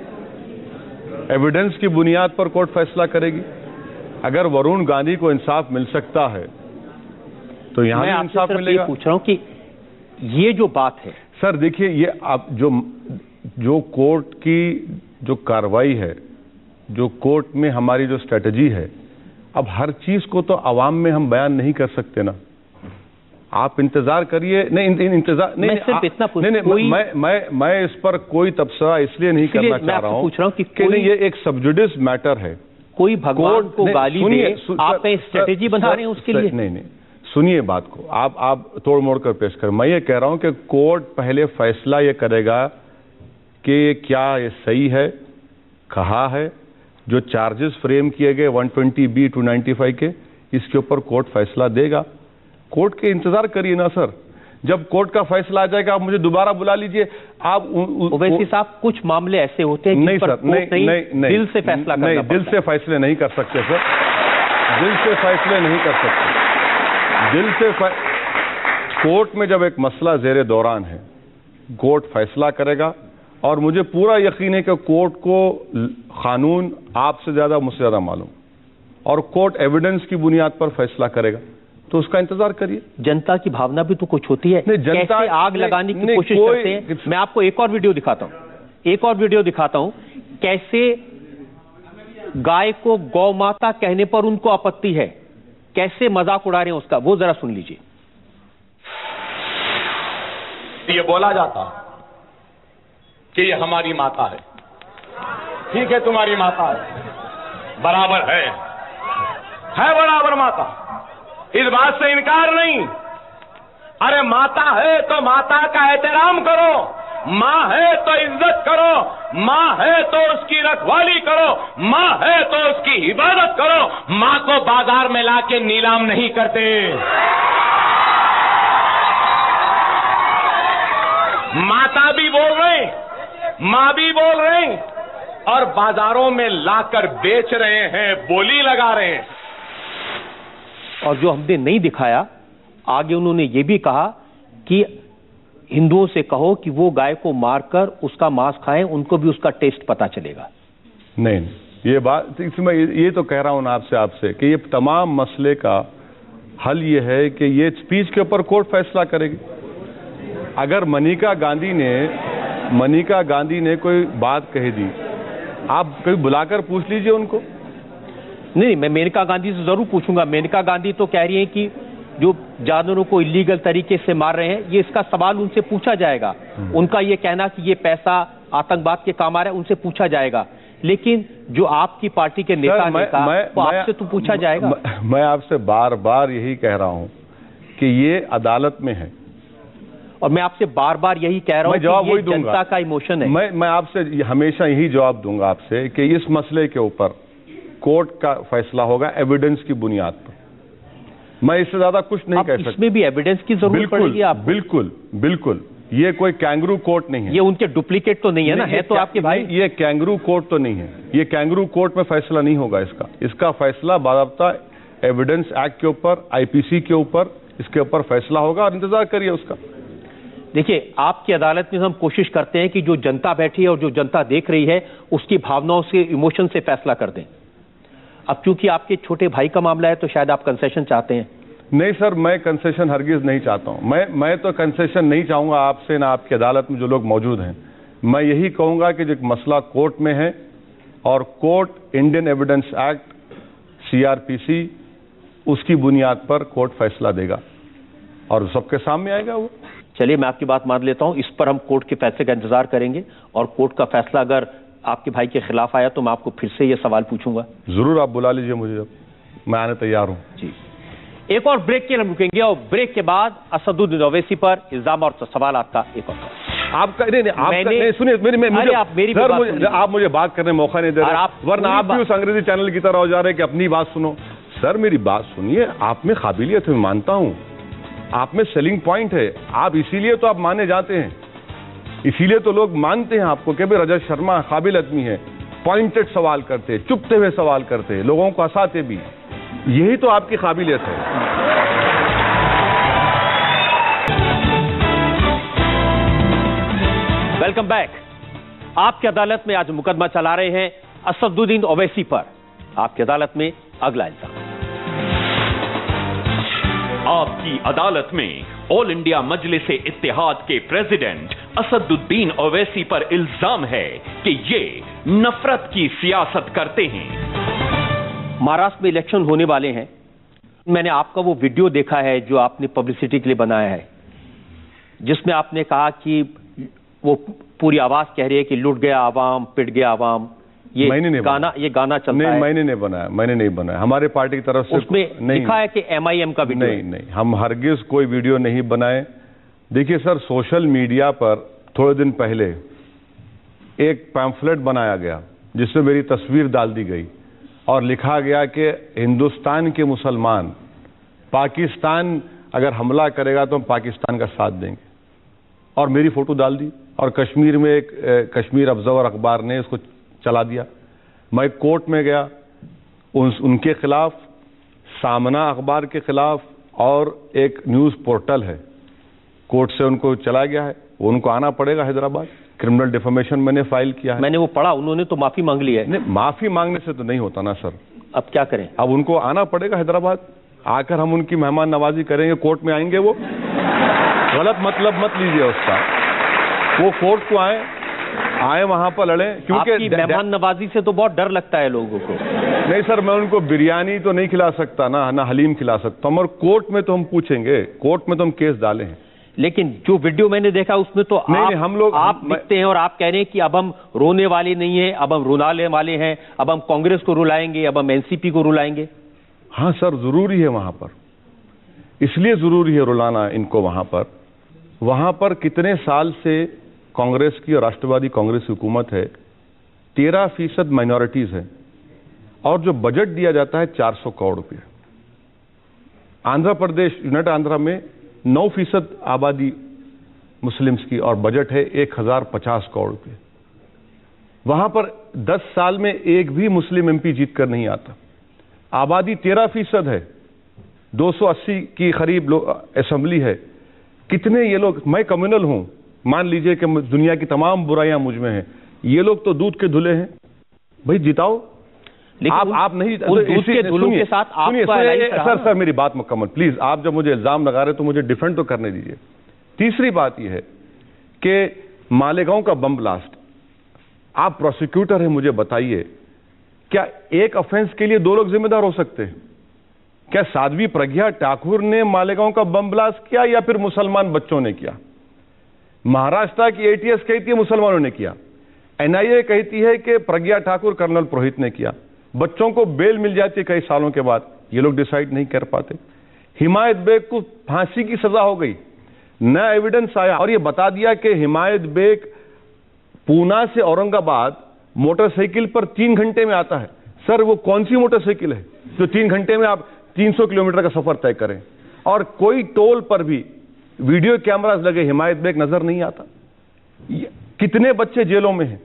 एविडेंस की बुनियाद पर कोर्ट फैसला करेगी। अगर वरुण गांधी को इंसाफ मिल सकता है तो यहां भी इंसाफ मिलेगा। मैं पूछ रहा हूं कि ये जो बात है सर, देखिए, ये आप जो कोर्ट की जो कार्रवाई है, जो कोर्ट में हमारी जो स्ट्रेटजी है, अब हर चीज को तो आवाम में हम बयान नहीं कर सकते ना। आप इंतजार करिए। नहीं इंतजार नहीं, मैं सिर्फ इतना मैं इस पर कोई तबसरा इसलिए नहीं करना चाह रहा हूं, पूछ रहा हूं कि ये एक सबजुडिस मैटर है। कोई भगवान को गाली दे, आप कहीं स्ट्रेटेजी बना रहे हैं उसके लिए? नहीं, सुनिए बात को, आप तोड़ मोड़ कर पेश कर। मैं ये कह रहा हूं कि कोर्ट पहले फैसला ये करेगा कि क्या ये सही है, कहा है, जो चार्जेस फ्रेम किए गए 120B 295 के, इसके ऊपर कोर्ट फैसला देगा। कोर्ट के इंतजार करिए ना सर, जब कोर्ट का फैसला आ जाएगा आप मुझे दोबारा बुला लीजिए। आप ओवैसी साहब, कुछ मामले ऐसे होते हैं नहीं सर, नहीं दिल से फैसला करना पड़ता है। दिल से फैसले नहीं कर सकते सर, दिल से फैसले नहीं कर सकते। दिल से कोर्ट में जब एक मसला जेरे दौरान है, कोर्ट फैसला करेगा, और मुझे पूरा यकीन है कि कोर्ट को कानून आपसे ज्यादा, मुझसे ज्यादा मालूम, और कोर्ट एविडेंस की बुनियाद पर फैसला करेगा, तो उसका इंतजार करिए। जनता की भावना भी तो कुछ होती है, जनता कैसे आग लगाने की कोशिश करते हैं। मैं आपको एक और वीडियो दिखाता हूं, कैसे गाय को गौ माता कहने पर उनको आपत्ति है, कैसे मजाक उड़ा रहे हैं उसका, वो जरा सुन लीजिए। ये बोला जाता कि ये हमारी माता है, ठीक है, तुम्हारी माता है, बराबर है बराबर माता, इस बात से इनकार नहीं। अरे माता है तो माता का एहतराम करो, मां है तो इज्जत करो, मां है तो उसकी रखवाली करो, मां है तो उसकी इबादत करो। मां को बाजार में लाके नीलाम नहीं करते। माता भी बोल रहे, मां भी बोल रहे, और बाजारों में लाकर बेच रहे हैं, बोली लगा रहे हैं। और जो हमने नहीं दिखाया, आगे उन्होंने ये भी कहा कि हिंदुओं से कहो कि वो गाय को मारकर उसका मांस खाएं, उनको भी उसका टेस्ट पता चलेगा। नहीं, ये बात, इसमें ये तो कह रहा हूं ना आपसे कि ये तमाम मसले का हल ये है कि ये स्पीच के ऊपर कोर्ट फैसला करेगी। अगर मनिका गांधी ने कोई बात कह दी, आप कभी बुलाकर पूछ लीजिए उनको। नहीं, मैं मेनका गांधी से जरूर पूछूंगा। मेनका गांधी तो कह रही है कि जो जानवरों को इलीगल तरीके से मार रहे हैं, ये इसका सवाल उनसे पूछा जाएगा। उनका ये कहना कि ये पैसा आतंकवाद के काम आ रहा है, उनसे पूछा जाएगा। लेकिन जो आपकी पार्टी के नेता ने कहा तो आपसे तो पूछा जाएगा। मैं आपसे बार बार यही कह रहा हूं कि ये अदालत में है, और मैं आपसे बार बार यही कह रहा हूं कि ये जनता का इमोशन है। मैं आपसे हमेशा यही जवाब दूंगा आपसे कि इस मसले के ऊपर कोर्ट का फैसला होगा एविडेंस की बुनियाद पर। मैं इससे ज्यादा कुछ नहीं कह सकता। इसमें भी एविडेंस की जरूरत पड़ेगी आपको। बिल्कुल बिल्कुल, ये कोई कैंगरू कोर्ट नहीं है। ये उनके डुप्लीकेट तो नहीं है ना? है तो आपके भाई। ये कैंगरू कोर्ट तो नहीं है। ये कैंगरू कोर्ट में फैसला नहीं होगा इसका फैसला बाकायदा एविडेंस एक्ट के ऊपर, आईपीसी के ऊपर, इसके ऊपर फैसला होगा और इंतजार करिए उसका। देखिए, आपकी अदालत में हम कोशिश करते हैं कि जो जनता बैठी है और जो जनता देख रही है उसकी भावनाओं से, इमोशन से फैसला कर दें। अब क्योंकि आपके छोटे भाई का मामला है तो शायद आप कंसेशन चाहते हैं। नहीं सर, मैं कंसेशन हरगिज नहीं चाहता हूं। मैं तो कंसेशन नहीं चाहूंगा आपसे ना आपकी अदालत में जो लोग मौजूद हैं। मैं यही कहूंगा कि जो मसला कोर्ट में है और court Indian evidence act, CrPC, उसकी बुनियाद पर कोर्ट फैसला देगा और सबके सामने आएगा वो। चलिए, मैं आपकी बात मान लेता हूं। इस पर हम कोर्ट के फैसले का इंतजार करेंगे और कोर्ट का फैसला अगर आपके भाई के खिलाफ आया तो मैं आपको फिर से ये सवाल पूछूंगा। जरूर, आप बुला लीजिए मुझे, जब मैं आने तैयार हूं। जी, एक और ब्रेक के लिए हम रुकेंगे और ब्रेक के बाद असदुद्दीन ओवैसी पर इल्जाम और सवालात का एक और आपका नहीं सुनिए, आप मुझे बात करने मौका नहीं दे रहे, वरना आप भी उस अंग्रेजी चैनल की तरह हो जा रहे हैं कि अपनी बात सुनो। सर मेरी बात सुनिए, आप में काबिलियत है, मानता हूं, आप में सेलिंग पॉइंट है, आप इसीलिए तो आप माने जाते हैं, इसीलिए तो लोग मानते हैं आपको कि भाई रजत शर्मा काबिल आदमी है, पॉइंटेड सवाल करते, चुपते हुए सवाल करते, लोगों को हंसाते भी, यही तो आपकी काबिलियत है। Welcome back. आपकी अदालत में आज मुकदमा चला रहे हैं असदुद्दीन ओवैसी पर। आपकी अदालत में अगला इल्जाम। आपकी अदालत में ऑल इंडिया मजलिस इत्तेहाद के प्रेसिडेंट असदुद्दीन ओवैसी पर इल्जाम है कि ये नफरत की सियासत करते हैं। महाराष्ट्र में इलेक्शन होने वाले हैं। मैंने आपका वो वीडियो देखा है जो आपने पब्लिसिटी के लिए बनाया है, जिसमें आपने कहा कि वो पूरी आवाज कह रही है कि लूट गया आवाम, पिट गया आवाम। ये गाना चलता है। मैंने नहीं बनाया, हमारे पार्टी की तरफ से उसमें लिखा है कि एमआईएम का वीडियो। नहीं, हम हरगिज कोई वीडियो नहीं बनाए। देखिए सर, सोशल मीडिया पर थोड़े दिन पहले एक पैम्फलेट बनाया गया जिसमें मेरी तस्वीर डाल दी गई और लिखा गया कि हिंदुस्तान के मुसलमान, पाकिस्तान अगर हमला करेगा तो हम पाकिस्तान का साथ देंगे, और मेरी फोटो डाल दी। और कश्मीर में एक कश्मीर ऑब्जर्वर अखबार ने इसको चला दिया। मैं कोर्ट में गया, उनके खिलाफ, सामना अखबार के खिलाफ, और एक न्यूज़ पोर्टल है, कोर्ट से उनको चला गया है, वो उनको आना पड़ेगा हैदराबाद। क्रिमिनल डिफेमेशन मैंने फाइल किया है। मैंने वो पढ़ा, उन्होंने तो माफी मांग ली है। नहीं, माफी मांगने से तो नहीं होता ना सर। अब क्या करें? अब उनको आना पड़ेगा हैदराबाद, आकर हम उनकी मेहमान नवाजी करेंगे। कोर्ट में आएंगे वो, गलत मतलब मत लीजिए उसका। वो कोर्ट को आए वहां पर लड़े, क्योंकि मेहमान नवाजी से तो बहुत डर लगता है लोगों को। नहीं सर, मैं उनको बिरयानी तो नहीं खिला सकता ना हलीम खिला सकता हूं, मगर कोर्ट में तो हम पूछेंगे, कोर्ट में तो हम केस डाले हैं। लेकिन जो वीडियो मैंने देखा उसमें तो आप दिखते हैं और आप कह रहे हैं कि अब हम रोने वाले नहीं हैं, अब हम रुलाने वाले हैं, अब हम कांग्रेस को रुलाएंगे, अब हम एनसीपी को रुलाएंगे। हाँ सर, जरूरी है वहां पर, इसलिए जरूरी है रुलाना इनको वहां पर। वहां पर कितने साल से कांग्रेस की और राष्ट्रवादी कांग्रेस की हुकूमत है, 13% माइनॉरिटीज है, और जो बजट दिया जाता है 400 करोड़ रुपये। आंध्र प्रदेश, यूनाइटेड आंध्रा में 9% आबादी मुस्लिम्स की और बजट है 1050 करोड़ रुपये। वहां पर 10 साल में एक भी मुस्लिम एमपी जीत कर नहीं आता। आबादी 13% है, 280 की करीब असेंबली है। कितने ये लोग, मैं कम्युनल हूं, मान लीजिए कि दुनिया की तमाम बुराइयां मुझ में हैं, ये लोग तो दूध के धुले हैं। भाई जिताओ। आप नहीं, दूध के धुलों के साथ सर मेरी बात मुकम्मल प्लीज। आप जब मुझे इल्जाम लगा रहे तो मुझे डिफेंड तो करने दीजिए। तीसरी बात यह है कि मालेगांव का बम ब्लास्ट, आप प्रोसिक्यूटर हैं, मुझे बताइए, क्या एक ऑफेंस के लिए 2 लोग जिम्मेदार हो सकते हैं? क्या साध्वी प्रज्ञा ठाकुर ने मालेगांव का बम ब्लास्ट किया या फिर मुसलमान बच्चों ने किया? महाराष्ट्र की एटीएस कहती है मुसलमानों ने किया। एनआईए कहती है कि प्रज्ञा ठाकुर कर्नल पुरोहित ने किया, बच्चों को बेल मिल जाती है कई सालों के बाद, ये लोग डिसाइड नहीं कर पाते। हिमायत बेग को फांसी की सजा हो गई, नया एविडेंस आया और ये बता दिया कि हिमायत बेग पूना से औरंगाबाद मोटरसाइकिल पर 3 घंटे में आता है। सर वो कौन सी मोटरसाइकिल है जो 3 घंटे में आप 300 किलोमीटर का सफर तय करें? और कोई टोल पर भी वीडियो कैमरास लगे, हिमायत बेग नजर नहीं आता। कितने बच्चे जेलों में हैं,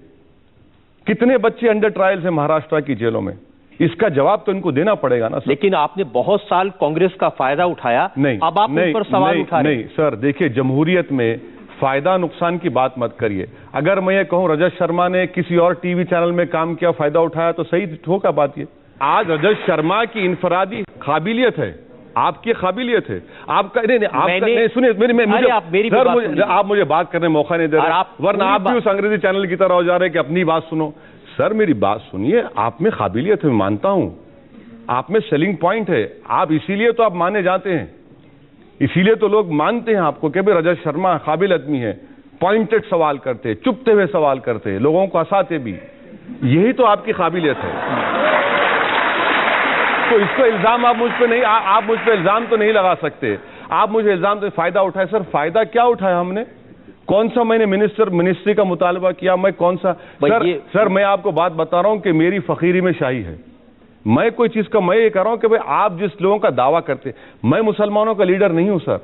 कितने बच्चे अंडर ट्रायल्स हैं महाराष्ट्र की जेलों में? इसका जवाब तो इनको देना पड़ेगा ना सर। लेकिन आपने बहुत साल कांग्रेस का फायदा उठाया, नहीं, अब आप उन पर सवाल उठा रहे हैं। नहीं सर, देखिए जमहूरियत में फायदा नुकसान की बात मत करिए। अगर मैं ये कहूं रजत शर्मा ने किसी और टीवी चैनल में काम किया, फायदा उठाया, तो सही होगा बात ये। आज रजत शर्मा की इनफरादी काबिलियत है, आपकी काबिलियत है, आपका नहीं आपका नहीं। सुनिए आप मुझे बात करने मौका नहीं दे रहे, वरना आप भी उस अंग्रेजी चैनल की तरह हो जा रहे हैं कि अपनी बात सुनो। सर मेरी बात सुनिए, आप में काबिलियत है, मानता हूं, आप में सेलिंग पॉइंट है, आप इसीलिए तो आप माने जाते हैं, इसीलिए तो लोग मानते हैं आपको कि भाई रजत शर्मा काबिल आदमी है, पॉइंटेड सवाल करते, चुपते हुए सवाल करते, लोगों को हंसाते भी, यही तो आपकी काबिलियत है। तो इसको इल्जाम आप मुझ पे नहीं, आप मुझ पे इल्जाम तो नहीं लगा सकते। आप मुझे इल्जाम तो फायदा उठाए। सर फायदा क्या उठाया हमने? कौन सा मैंने मिनिस्ट्री का मुतालबा किया? मैं कौन सा? सर मैं आपको बात बता रहा हूं कि मेरी फकीरी में शाही है। मैं कोई चीज का मैं ये कर रहा हूं कि भाई आप जिस लोगों का दावा करते, मैं मुसलमानों का लीडर नहीं हूं सर।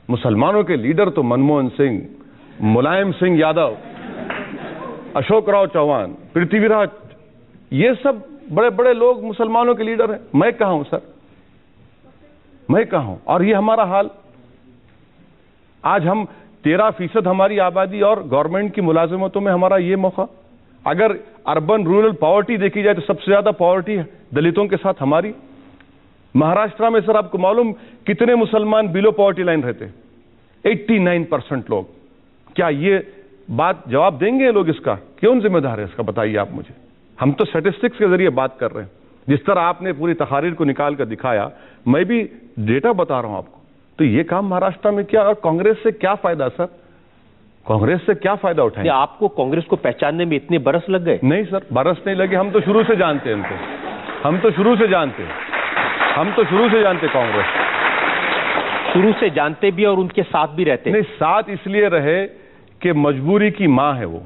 मुसलमानों के लीडर तो मनमोहन सिंह, मुलायम सिंह यादव, अशोक राव चौहान, पृथ्वीराज, ये सब बड़े बड़े लोग मुसलमानों के लीडर हैं। मैं कहां हूं सर, मैं कहां हूं? और ये हमारा हाल। आज हम 13% हमारी आबादी और गवर्नमेंट की मुलाजिमतों में हमारा ये मौका। अगर अर्बन रूरल पॉवर्टी देखी जाए तो सबसे ज्यादा पॉवर्टी है दलितों के साथ हमारी। महाराष्ट्र में सर आपको मालूम कितने मुसलमान बिलो पॉवर्टी लाइन रहते? 89% लोग। क्या ये बात जवाब देंगे लोग इसका? कौन जिम्मेदार है इसका, बताइए आप मुझे। हम तो स्टैटिस्टिक्स के जरिए बात कर रहे हैं। जिस तरह आपने पूरी तकारीर को निकाल कर दिखाया, मैं भी डेटा बता रहा हूं आपको। तो ये काम महाराष्ट्र में किया, और कांग्रेस से क्या फायदा सर? कांग्रेस से क्या फायदा उठाएंगे? आपको कांग्रेस को पहचानने में इतने बरस लग गए? नहीं सर, बरस नहीं लगे, हम तो शुरू से जानते हैं इनको, हम तो शुरू से जानते हैं, हम तो शुरू से जानते कांग्रेस, शुरू से जानते भी और उनके साथ भी रहते। नहीं, साथ इसलिए रहे कि मजबूरी की मां है वो।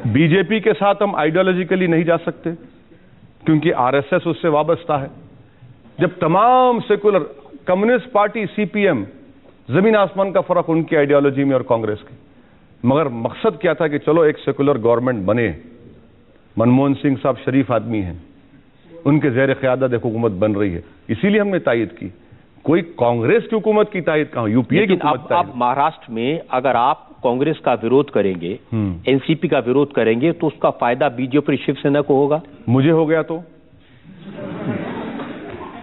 बीजेपी के साथ हम आइडियोलॉजिकली नहीं जा सकते क्योंकि आरएसएस उससे वाबस्ता है। जब तमाम सेकुलर, कम्युनिस्ट पार्टी, सीपीएम, जमीन आसमान का फर्क उनकी आइडियोलॉजी में और कांग्रेस की। मगर मकसद क्या था कि चलो एक सेकुलर गवर्नमेंट बने। मनमोहन सिंह साहब शरीफ आदमी हैं, उनके ज़ेर क़यादत एक हुकूमत बन रही है, इसीलिए हमने तायद की। कोई कांग्रेस की हुकूमत की तायद कहां, यूपीए की हुकूमत। आप महाराष्ट्र में अगर आप कांग्रेस का विरोध करेंगे, एनसीपी का विरोध करेंगे, तो उसका फायदा बीजेपी शिवसेना को होगा। मुझे हो गया तो,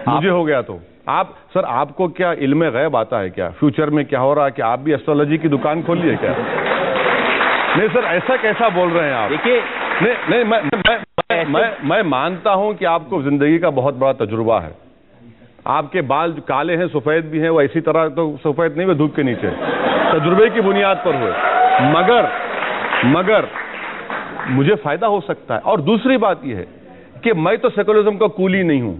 मुझे हो गया तो आप सर, आपको क्या इल्मे गैब आता है क्या? फ्यूचर में क्या हो रहा है? कि आप भी एस्ट्रोलॉजी की दुकान खोल लिए क्या? नहीं सर, ऐसा कैसा बोल रहे हैं आप? देखिए, नहीं, मैं मानता हूं कि आपको जिंदगी का बहुत बड़ा तजुर्बा है। आपके बाल काले हैं, सफेद भी हैं, वो ऐसी तरह तो सफेद नहीं हुए धूप के नीचे, तजुर्बे की बुनियाद पर हुए। मगर मुझे फायदा हो सकता है। और दूसरी बात यह है कि मैं तो सेकुलरिज्म का कूली नहीं हूं,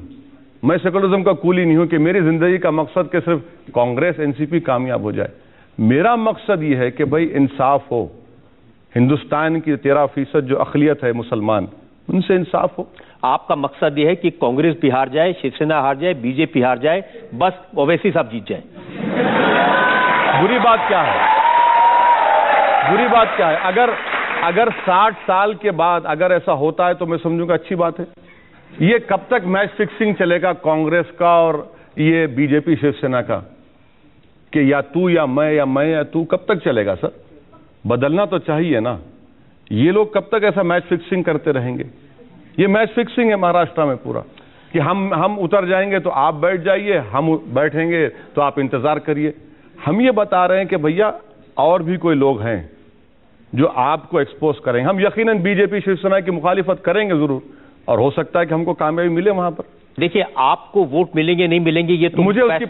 मैं सेकुलरिज्म का कूली नहीं हूं कि मेरी जिंदगी का मकसद कि सिर्फ कांग्रेस एनसीपी कामयाब हो जाए। मेरा मकसद यह है कि भाई इंसाफ हो, हिंदुस्तान की 13% जो अक़लियत है मुसलमान, उनसे इंसाफ हो। आपका मकसद यह है कि कांग्रेस भी हार जाए, शिवसेना हार जाए, बीजेपी हार जाए, बस ओवैसी साहब जीत जाए। बुरी बात क्या है? बुरी बात क्या है? अगर 60 साल के बाद अगर ऐसा होता है तो मैं समझूंगा अच्छी बात है। ये कब तक मैच फिक्सिंग चलेगा कांग्रेस का और ये बीजेपी शिवसेना का, कि या तू या मैं या तू? कब तक चलेगा सर? बदलना तो चाहिए ना। ये लोग कब तक ऐसा मैच फिक्सिंग करते रहेंगे? ये मैच फिक्सिंग है महाराष्ट्र में पूरा, कि हम उतर जाएंगे तो आप बैठ जाइए, हम बैठेंगे तो आप इंतजार करिए। हम ये बता रहे हैं कि भैया और भी कोई लोग हैं जो आपको एक्सपोज करेंगे। हम यकीनन बीजेपी शिवसेना की मुखालिफत करेंगे जरूर, और हो सकता है कि हमको कामयाबी मिले वहां पर। देखिए, आपको वोट मिलेंगे नहीं मिलेंगे ये तो मुझे उसकी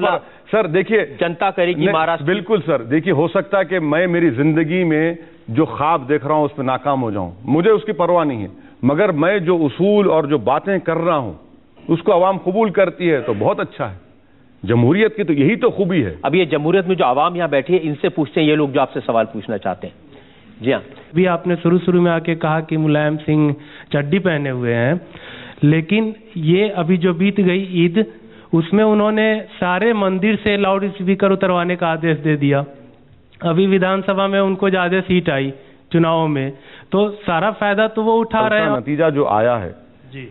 सर देखिए जनता करेगी महाराष्ट्र। बिल्कुल सर, देखिए हो सकता है कि मैं मेरी जिंदगी में जो ख्वाब देख रहा हूं उस पर नाकाम हो जाऊं, मुझे उसकी परवाह नहीं है, मगर मैं जो उसूल और जो बातें कर रहा हूं उसको अवाम कबूल करती है तो बहुत अच्छा है। जमहूरियत की तो यही तो खूबी है। अब ये जमहूरियत में जो आवाम यहाँ बैठी है इनसे पूछते हैं ये लोग जो आपसे सवाल पूछना चाहते हैं। जी हाँ, भी आपने शुरू में आके कहा कि मुलायम सिंह चड्डी पहने हुए हैं, लेकिन ये अभी जो बीत गई ईद उसमें उन्होंने सारे मंदिर से लाउड स्पीकर उतरवाने का आदेश दे दिया। अभी विधानसभा में उनको ज्यादा सीट आई चुनावों में, तो सारा फायदा तो वो उठा रहे हैं। नतीजा जो आया है जी,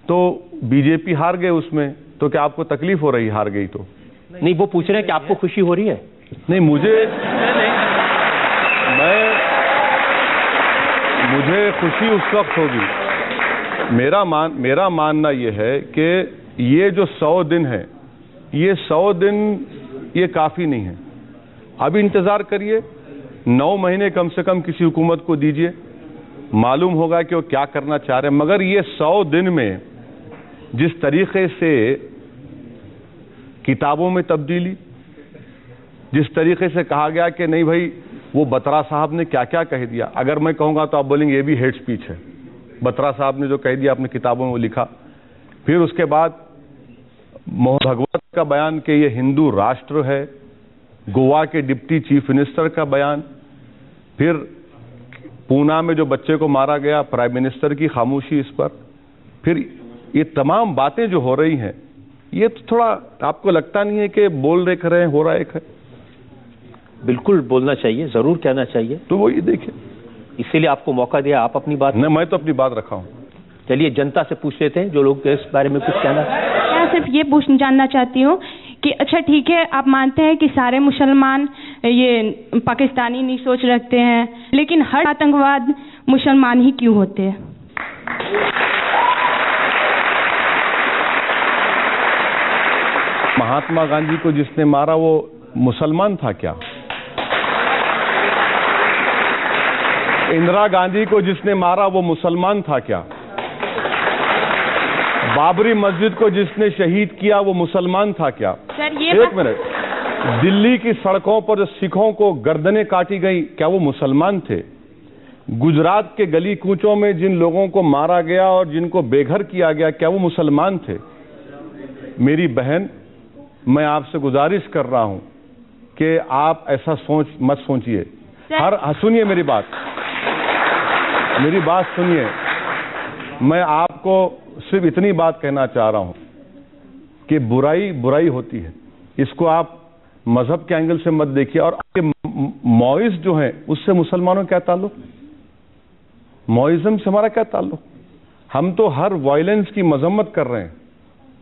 तो बीजेपी हार गए उसमें, तो क्या आपको तकलीफ हो रही हार गई तो? नहीं, वो पूछ रहे हैं कि आपको खुशी हो रही है? नहीं, मुझे खुशी उस वक्त होगी। मेरा मानना यह है कि ये जो 100 दिन है, ये 100 दिन ये काफी नहीं है। अभी इंतजार करिए, 9 महीने कम से कम किसी हुकूमत को दीजिए, मालूम होगा कि वो क्या करना चाह रहे हैं। मगर ये 100 दिन में जिस तरीके से किताबों में तब्दीली, जिस तरीके से कहा गया कि नहीं भाई वो बत्रा साहब ने क्या क्या कह दिया, अगर मैं कहूंगा तो आप बोलेंगे ये भी हेट स्पीच है। बत्रा साहब ने जो कह दिया अपनी किताबों में वो लिखा। फिर उसके बाद मोहन भागवत का बयान कि ये हिंदू राष्ट्र है, गोवा के डिप्टी चीफ मिनिस्टर का बयान, फिर पूना में जो बच्चे को मारा गया प्राइम मिनिस्टर की खामोशी इस पर, फिर ये तमाम बातें जो हो रही हैं, ये तो थोड़ा आपको लगता नहीं है कि बोल रहे कर रहे हैं, हो रहा एक है? बिल्कुल बोलना चाहिए, जरूर कहना चाहिए। तो वो ये देखिए, इसीलिए आपको मौका दिया, आप अपनी बात। नहीं, मैं तो अपनी बात रखा हूं। चलिए जनता से पूछ लेते हैं जो लोग इस बारे में कुछ कहना। मैं सिर्फ ये जानना चाहती हूँ कि अच्छा ठीक है, आप मानते हैं कि सारे मुसलमान ये पाकिस्तानी नहीं सोच रखते हैं, लेकिन हर आतंकवाद मुसलमान ही क्यों होते हैं? महात्मा गांधी को जिसने मारा वो मुसलमान था क्या? इंदिरा गांधी को जिसने मारा वो मुसलमान था क्या? बाबरी मस्जिद को जिसने शहीद किया वो मुसलमान था क्या? सर ये एक मिनट, दिल्ली की सड़कों पर जो सिखों को गर्दनें काटी गई क्या वो मुसलमान थे? गुजरात के गली कूचों में जिन लोगों को मारा गया और जिनको बेघर किया गया क्या वो मुसलमान थे? मेरी बहन, मैं आपसे गुजारिश कर रहा हूं कि आप ऐसा मत सोचिए। सुनिए मेरी बात सुनिए। मैं आपको सिर्फ इतनी बात कहना चाह रहा हूं कि बुराई बुराई होती है, इसको आप मजहब के एंगल से मत देखिए। और मौइज जो है उससे मुसलमानों का क्या ताल्लुक? मौइज्म से हमारा क्या ताल्लुक? हम तो हर वायलेंस की मजम्मत कर रहे हैं,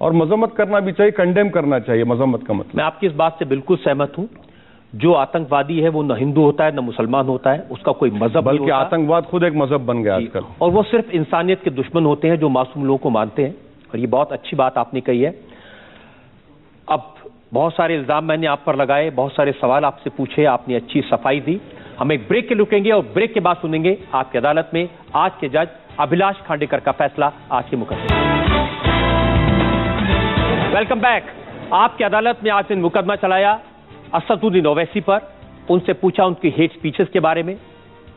और मजम्मत करना भी चाहिए, कंडेम करना चाहिए। मजम्मत का मतलब, मैं आपकी इस बात से बिल्कुल सहमत हूं। जो आतंकवादी है वो न हिंदू होता है न मुसलमान होता है, उसका कोई मजहब, बल्कि आतंकवाद खुद एक मजहब बन गया आजकल। और वो सिर्फ इंसानियत के दुश्मन होते हैं जो मासूम लोगों को मानते हैं। और ये बहुत अच्छी बात आपने कही है। अब बहुत सारे इल्जाम मैंने आप पर लगाए, बहुत सारे सवाल आपसे पूछे, आपने अच्छी सफाई दी। हम एक ब्रेक के रुकेंगे और ब्रेक के बाद सुनेंगे आपकी अदालत में आज के जज अभिलाष खांडेकर का फैसला आज के मुकदमे। Welcome back. आपकी अदालत में आज ने मुकदमा चलाया असदुद्दीन ओवैसी पर। उनसे पूछा उनकी हेट स्पीचेस के बारे में,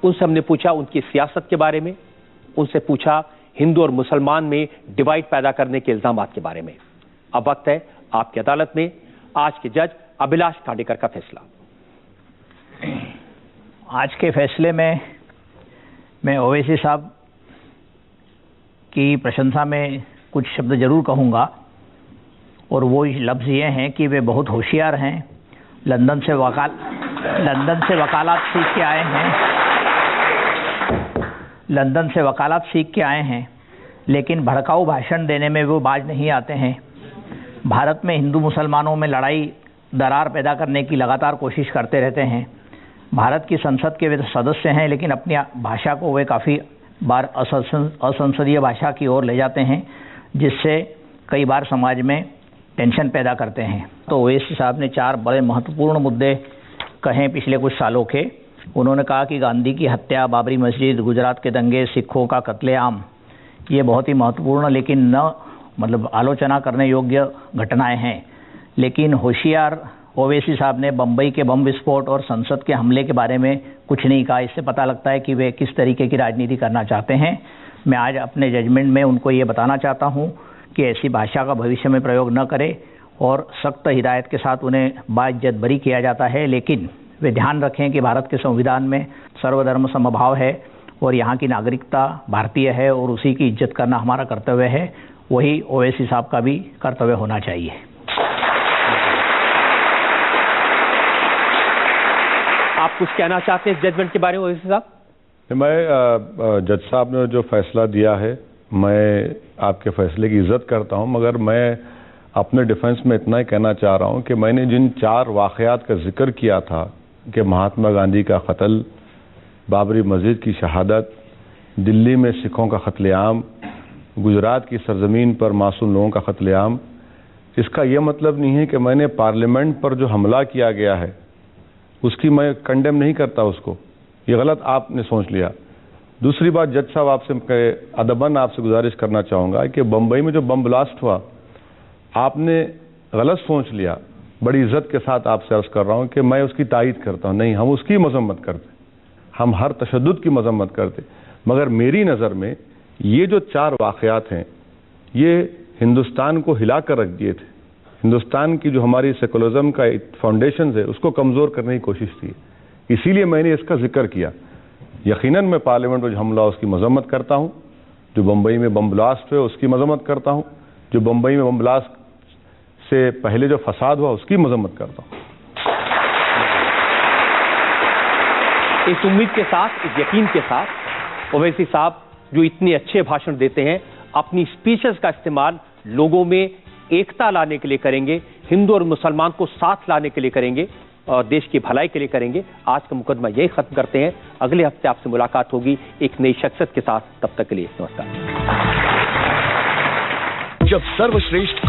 उनसे हमने पूछा उनकी सियासत के बारे में, उनसे पूछा हिंदू और मुसलमान में डिवाइड पैदा करने के इल्जामात के बारे में। अब वक्त है आपकी अदालत में आज के जज अभिलाष खांडेकर का फैसला। आज के फैसले में मैं ओवैसी साहब की प्रशंसा में कुछ शब्द जरूर कहूँगा, और वो लफ्ज़ ये हैं कि वे बहुत होशियार हैं, लंदन से वकालत सीख के आए हैं, लेकिन भड़काऊ भाषण देने में वो बाज नहीं आते हैं। भारत में हिंदू मुसलमानों में लड़ाई दरार पैदा करने की लगातार कोशिश करते रहते हैं। भारत की संसद के वे सदस्य हैं, लेकिन अपनी भाषा को वे काफ़ी बार असंसदीय भाषा की ओर ले जाते हैं, जिससे कई बार समाज में टेंशन पैदा करते हैं। तो ओवैसी साहब ने 4 बड़े महत्वपूर्ण मुद्दे कहे पिछले कुछ सालों के। उन्होंने कहा कि गांधी की हत्या, बाबरी मस्जिद, गुजरात के दंगे, सिखों का कत्लेआम, ये बहुत ही महत्वपूर्ण, लेकिन न मतलब आलोचना करने योग्य घटनाएं हैं, लेकिन होशियार ओवैसी साहब ने बम्बई के बम विस्फोट और संसद के हमले के बारे में कुछ नहीं कहा। इससे पता लगता है कि वे किस तरीके की राजनीति करना चाहते हैं। मैं आज अपने जजमेंट में उनको ये बताना चाहता हूँ कि ऐसी भाषा का भविष्य में प्रयोग न करें और सख्त हिदायत के साथ उन्हें बाइज्जत बरी किया जाता है, लेकिन वे ध्यान रखें कि भारत के संविधान में सर्वधर्म समभाव है और यहाँ की नागरिकता भारतीय है और उसी की इज्जत करना हमारा कर्तव्य है। वही ओवैसी साहब का भी कर्तव्य होना चाहिए। आप कुछ कहना चाहते हैं इस जजमेंट के बारे में ओवैसी साहब? मैं जज साहब ने जो फैसला दिया है, मैं आपके फैसले की इज्जत करता हूं, मगर मैं अपने डिफेंस में इतना ही कहना चाह रहा हूं कि मैंने जिन 4 वाक़यात का जिक्र किया था कि महात्मा गांधी का कत्ल, बाबरी मस्जिद की शहादत, दिल्ली में सिखों का कत्लेआम, गुजरात की सरजमीन पर मासूम लोगों का कत्लेआम, इसका यह मतलब नहीं है कि मैंने पार्लियामेंट पर जो हमला किया गया है उसकी मैं कंडेम नहीं करता उसको। ये गलत आपने सोच लिया। दूसरी बात, जज साहब आपसे अदबन आपसे गुजारिश करना चाहूँगा कि बम्बई में जो बम ब्लास्ट हुआ आपने गलत सोच लिया। बड़ी इज्जत के साथ आपसे अर्ज कर रहा हूँ कि मैं उसकी तायीद करता हूँ, नहीं, हम उसकी मजम्मत करते, हम हर तशद्दुद की मजम्मत करते, मगर मेरी नज़र में ये जो 4 वाक़यात हैं ये हिंदुस्तान को हिला कर रख दिए थे। हिंदुस्तान की जो हमारी सेकुलरिज्म का फाउंडेशन है उसको कमज़ोर करने की कोशिश थी, इसीलिए मैंने इसका जिक्र किया। यकीनन मैं पार्लियामेंट में जो हमला उसकी मजम्मत करता हूँ, जो बम्बई में बम ब्लास्ट हुए उसकी मजम्मत करता हूँ, जो बम्बई में बम ब्लास्ट से पहले जो फसाद हुआ उसकी मजम्मत करता हूँ। इस उम्मीद के साथ, इस यकीन के साथ ओवैसी साहब जो इतने अच्छे भाषण देते हैं अपनी स्पीचेस का इस्तेमाल लोगों में एकता लाने के लिए करेंगे, हिंदू और मुसलमान को साथ लाने के लिए करेंगे और देश की भलाई के लिए करेंगे। आज का मुकदमा यही खत्म करते हैं। अगले हफ्ते आपसे मुलाकात होगी एक नई शख्सियत के साथ। तब तक के लिए नमस्कार। जब सर्वश्रेष्ठ